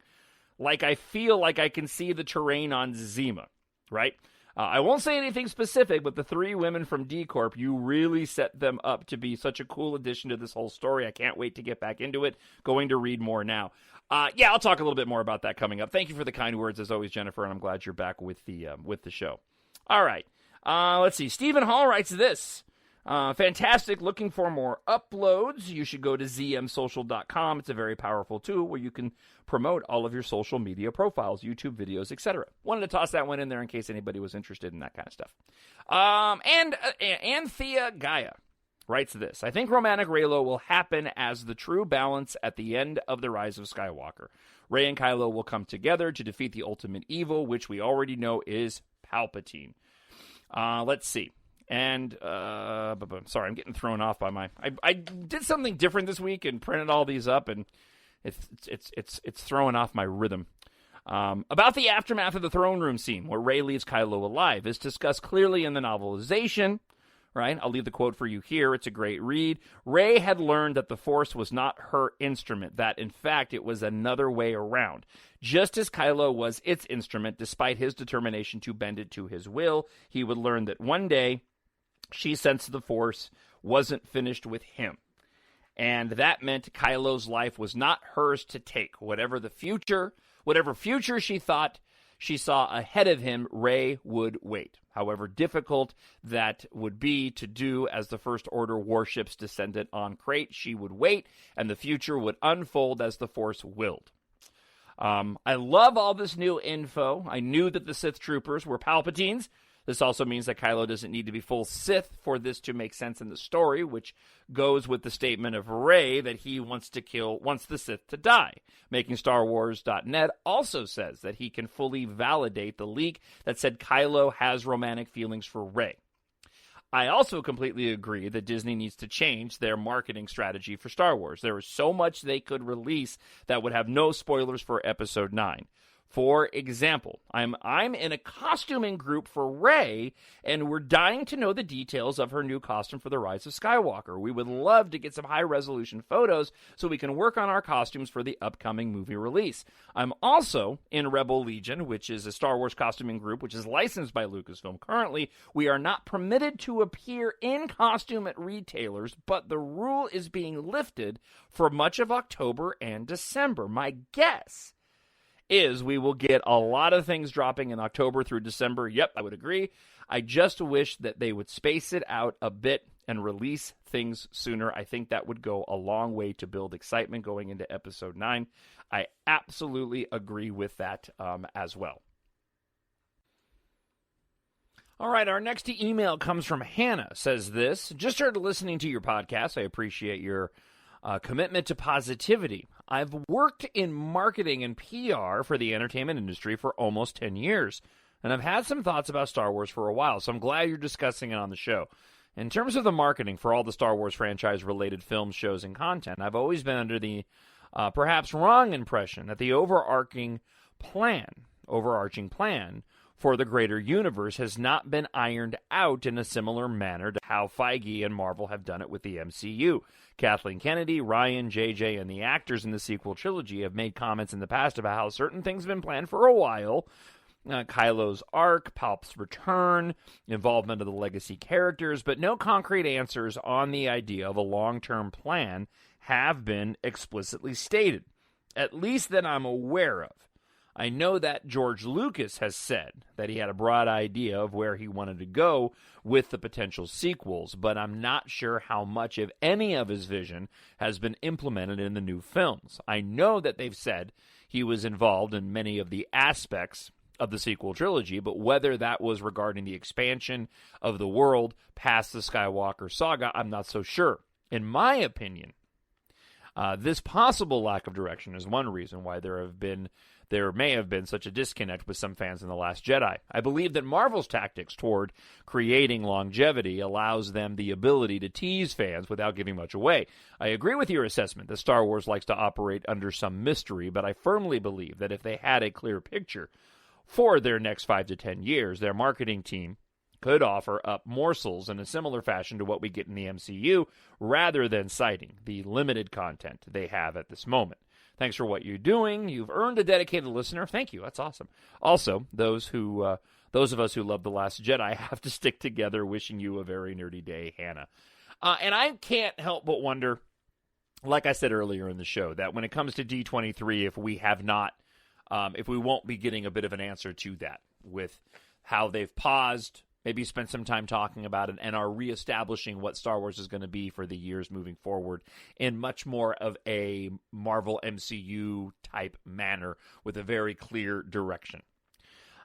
Like, I feel like I can see the terrain on Zima. Right? I won't say anything specific, but the three women from D Corp, you really set them up to be such a cool addition to this whole story. I can't wait to get back into it. Going to read more now. Yeah, I'll talk a little bit more about that coming up. Thank you for the kind words, as always, Jennifer, and I'm glad you're back with the show. All right. Let's see. Stephen Hall writes this. Fantastic. Looking for more uploads. You should go to zmsocial.com. It's a very powerful tool where you can promote all of your social media profiles, YouTube videos, etc. Wanted to toss that one in there in case anybody was interested in that kind of stuff. And Anthea Gaia writes this. I think romantic Reylo will happen as the true balance at the end of The Rise of Skywalker. Rey and Kylo will come together to defeat the ultimate evil, which we already know is Palpatine. Let's see. And, sorry, I'm getting thrown off by I did something different this week and printed all these up, and it's throwing off my rhythm. About the aftermath of the throne room scene, where Rey leaves Kylo alive, is discussed clearly in the novelization, right? I'll leave the quote for you here. It's a great read. Rey had learned that the Force was not her instrument, that, in fact, it was another way around. Just as Kylo was its instrument, despite his determination to bend it to his will, he would learn that one day she sensed the Force wasn't finished with him. And that meant Kylo's life was not hers to take. Whatever future she thought she saw ahead of him, Rey would wait. However difficult that would be to do as the First Order warships descended on Crate, she would wait, and the future would unfold as the Force willed. I love all this new info. I knew that the Sith troopers were Palpatines. This also means that Kylo doesn't need to be full Sith for this to make sense in the story, which goes with the statement of Rey that he wants the Sith to die. MakingStarWars.net also says that he can fully validate the leak that said Kylo has romantic feelings for Rey. I also completely agree that Disney needs to change their marketing strategy for Star Wars. There is so much they could release that would have no spoilers for Episode 9. For example, I'm in a costuming group for Rey, and we're dying to know the details of her new costume for The Rise of Skywalker. We would love to get some high-resolution photos so we can work on our costumes for the upcoming movie release. I'm also in Rebel Legion, which is a Star Wars costuming group, which is licensed by Lucasfilm. Currently, we are not permitted to appear in costume at retailers, but the rule is being lifted for much of October and December. My guess is we will get a lot of things dropping in October through December. Yep, I would agree. I just wish that they would space it out a bit and release things sooner. I think that would go a long way to build excitement going into Episode 9. I absolutely agree with that as well. All right, our next email comes from Hannah. Says this, just started listening to your podcast. I appreciate your commitment to positivity. I've worked in marketing and PR for the entertainment industry for almost 10 years, and I've had some thoughts about Star Wars for a while, so I'm glad you're discussing it on the show. In terms of the marketing for all the Star Wars franchise-related films, shows, and content, I've always been under the perhaps wrong impression that the overarching plan for the greater universe has not been ironed out in a similar manner to how Feige and Marvel have done it with the MCU. Kathleen Kennedy, Ryan, JJ, and the actors in the sequel trilogy have made comments in the past about how certain things have been planned for a while. Kylo's arc, Palp's return, involvement of the legacy characters, but no concrete answers on the idea of a long-term plan have been explicitly stated, at least that I'm aware of. I know that George Lucas has said that he had a broad idea of where he wanted to go with the potential sequels, but I'm not sure how much of any of his vision has been implemented in the new films. I know that they've said he was involved in many of the aspects of the sequel trilogy, but whether that was regarding the expansion of the world past the Skywalker saga, I'm not so sure. In my opinion, this possible lack of direction is one reason why there may have been such a disconnect with some fans in The Last Jedi. I believe that Marvel's tactics toward creating longevity allows them the ability to tease fans without giving much away. I agree with your assessment that Star Wars likes to operate under some mystery, but I firmly believe that if they had a clear picture for their next 5 to 10 years, their marketing team could offer up morsels in a similar fashion to what we get in the MCU, rather than citing the limited content they have at this moment. Thanks for what you're doing. You've earned a dedicated listener. Thank you. That's awesome. Also, those of us who love The Last Jedi have to stick together. Wishing you a very nerdy day, Hannah. And I can't help but wonder, like I said earlier in the show, that when it comes to D23, if we won't be getting a bit of an answer to that with how they've paused, maybe spent some time talking about it, and are reestablishing what Star Wars is going to be for the years moving forward in much more of a Marvel MCU type manner with a very clear direction.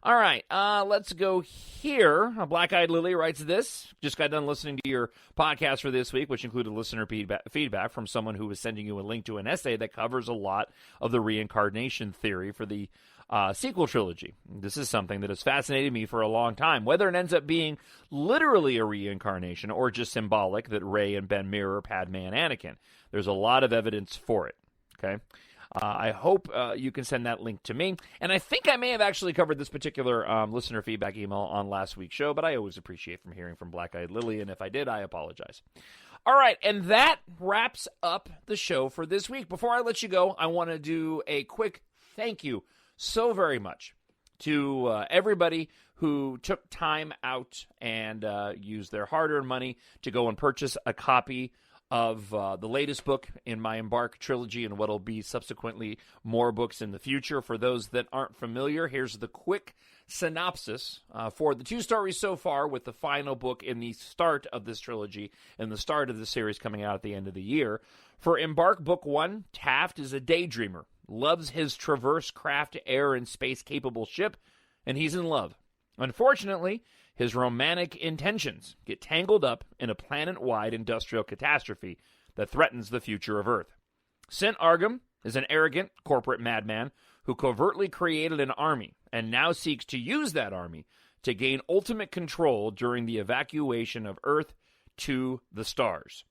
All right, let's go here. Black-Eyed Lily writes this. Just got done listening to your podcast for this week, which included listener feedback from someone who was sending you a link to an essay that covers a lot of the reincarnation theory for the sequel trilogy. This is something that has fascinated me for a long time. Whether it ends up being literally a reincarnation or just symbolic that Rey and Ben mirror Padme and Anakin, there's a lot of evidence for it. Okay. I hope you can send that link to me. And I think I may have actually covered this particular listener feedback email on last week's show, but I always appreciate from hearing from Black-Eyed Lily, and if I did, I apologize. All right, and that wraps up the show for this week. Before I let you go, I want to do a quick thank you so very much to everybody who took time out and used their hard-earned money to go and purchase a copy of the latest book in my Embark trilogy and what'll be subsequently more books in the future. For those that aren't familiar, here's the quick synopsis for the 2 stories so far, with the final book in the start of this trilogy and the start of the series coming out at the end of the year. For Embark Book 1, Taft is a daydreamer, loves his Traverse craft air and space capable ship, and he's in love. Unfortunately, his romantic intentions get tangled up in a planet-wide industrial catastrophe that threatens the future of Earth. Sint Argum is an arrogant corporate madman who covertly created an army and now seeks to use that army to gain ultimate control during the evacuation of Earth to the stars.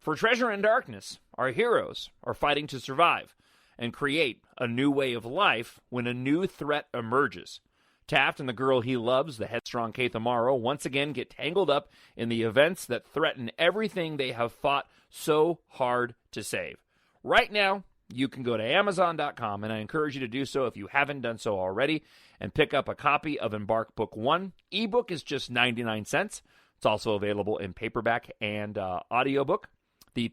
For Treasure and Darkness, our heroes are fighting to survive and create a new way of life when a new threat emerges. Taft and the girl he loves, the headstrong Kate Amaro, once again get tangled up in the events that threaten everything they have fought so hard to save. Right now, you can go to Amazon.com, and I encourage you to do so if you haven't done so already, and pick up a copy of Embark Book 1. Ebook is just 99 cents. It's also available in paperback and audiobook. The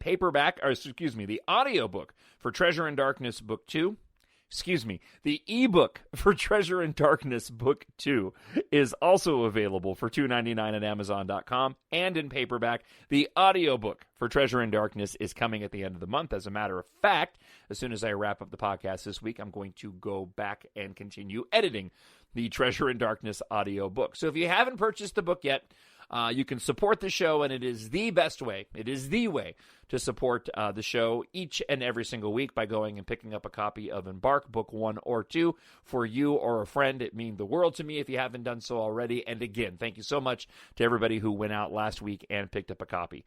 audiobook for Treasure and Darkness Book 2, the ebook for Treasure and Darkness Book 2 is also available for $2.99 at Amazon.com and in paperback. The audiobook for Treasure and Darkness is coming at the end of the month. As a matter of fact, as soon as I wrap up the podcast this week, I'm going to go back and continue editing the Treasure and Darkness audiobook. So if you haven't purchased the book yet, You can support the show, and it is the best way. It is the way to support the show each and every single week by going and picking up a copy of Embark, Book 1 or 2, for you or a friend. It means the world to me if you haven't done so already. And again, thank you so much to everybody who went out last week and picked up a copy.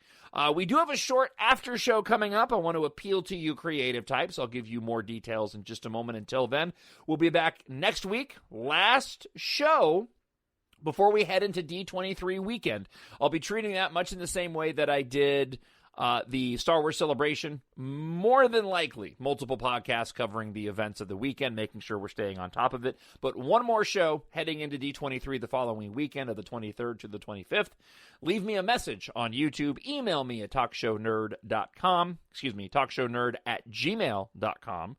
We do have a short after show coming up. I want to appeal to you creative types. I'll give you more details in just a moment. Until then, we'll be back next week. Last show before we head into D23 weekend. I'll be treating that much in the same way that I did the Star Wars Celebration. More than likely, multiple podcasts covering the events of the weekend, making sure we're staying on top of it. But one more show heading into D23 the following weekend of the 23rd to the 25th. Leave me a message on YouTube. Email me at talkshownerd.com. talkshownerd@gmail.com.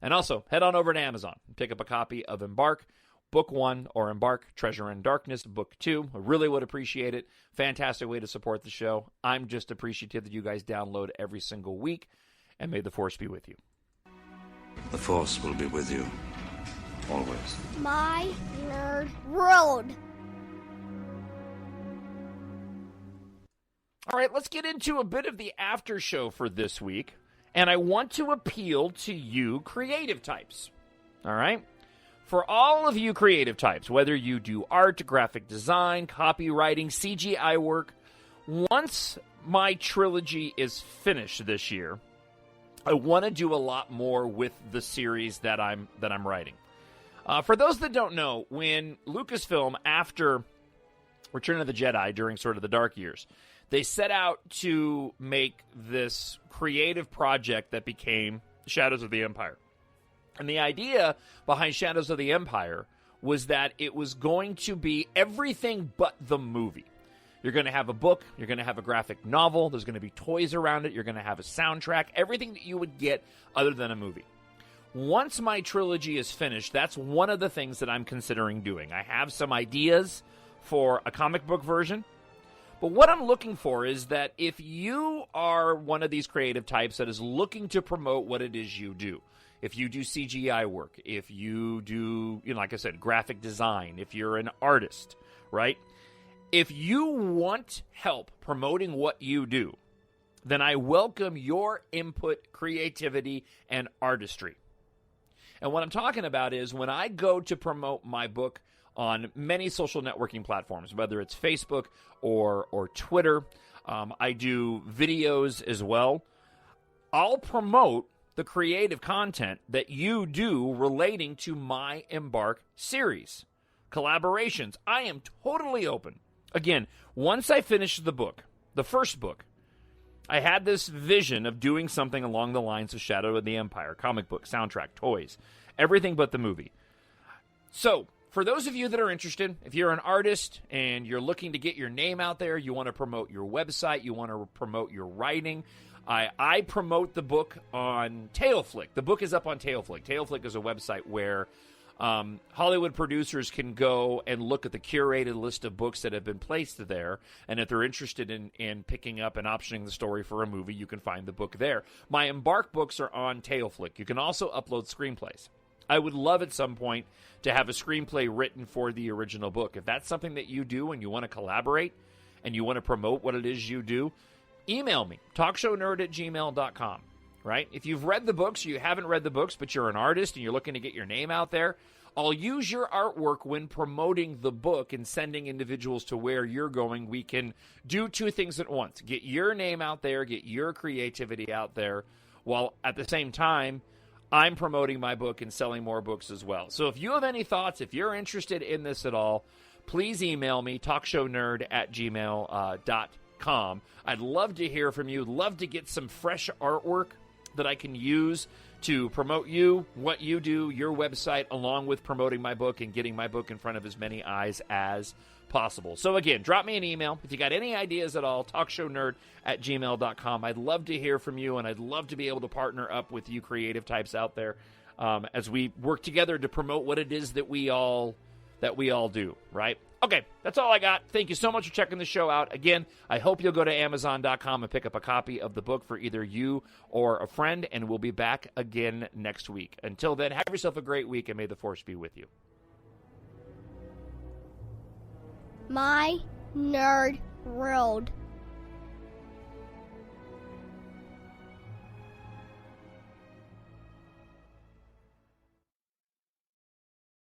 And also, head on over to Amazon and pick up a copy of Embark, Book 1, or Embark, Treasure in Darkness, Book 2. I really would appreciate it. Fantastic way to support the show. I'm just appreciative that you guys download every single week, and may the Force be with you. The Force will be with you, always. My Nerd World. All right, let's get into a bit of the after show for this week, and I want to appeal to you creative types. All right? For all of you creative types, whether you do art, graphic design, copywriting, CGI work, once my trilogy is finished this year, I want to do a lot more with the series that I'm writing. For those that don't know, when Lucasfilm, after Return of the Jedi, during sort of the dark years, they set out to make this creative project that became Shadows of the Empire. And the idea behind Shadows of the Empire was that it was going to be everything but the movie. You're going to have a book. You're going to have a graphic novel. There's going to be toys around it. You're going to have a soundtrack. Everything that you would get other than a movie. Once my trilogy is finished, that's one of the things that I'm considering doing. I have some ideas for a comic book version. But what I'm looking for is that if you are one of these creative types that is looking to promote what it is you do, if you do CGI work, if you do, like I said, graphic design, if you're an artist, right? If you want help promoting what you do, then I welcome your input, creativity, and artistry. And what I'm talking about is when I go to promote my book on many social networking platforms, whether it's Facebook or Twitter, I do videos as well. I'll promote the creative content that you do relating to my Embark series. Collaborations. I am totally open. Again, once I finish the book, the first book, I had this vision of doing something along the lines of Shadow of the Empire, comic book, soundtrack, toys, everything but the movie. So, for those of you that are interested, if you're an artist and you're looking to get your name out there, you want to promote your website, you want to promote your writing, I promote the book on Tailflick. The book is up on Tailflick. Tailflick is a website where Hollywood producers can go and look at the curated list of books that have been placed there, and if they're interested in picking up and optioning the story for a movie, you can find the book there. My Embark books are on Tailflick. You can also upload screenplays. I would love at some point to have a screenplay written for the original book. If that's something that you do and you want to collaborate and you want to promote what it is you do, email me, talkshownerd@gmail.com, right? If you've read the books or you haven't read the books, but you're an artist and you're looking to get your name out there, I'll use your artwork when promoting the book and sending individuals to where you're going. We can do two things at once. Get your name out there, get your creativity out there, while at the same time, I'm promoting my book and selling more books as well. So if you have any thoughts, if you're interested in this at all, please email me, talkshownerd@gmail.com. I'd love to hear from you. Love to get some fresh artwork that I can use to promote you, what you do, your website, along with promoting my book and getting my book in front of as many eyes as possible. So again, drop me an email. If you got any ideas at all, talkshownerd@gmail.com. I'd love to hear from you, and I'd love to be able to partner up with you creative types out there as we work together to promote what it is that we all do, right? Okay, that's all I got. Thank you so much for checking the show out. Again, I hope you'll go to Amazon.com and pick up a copy of the book for either you or a friend, and we'll be back again next week. Until then, have yourself a great week, and may the Force be with you. My Nerd World.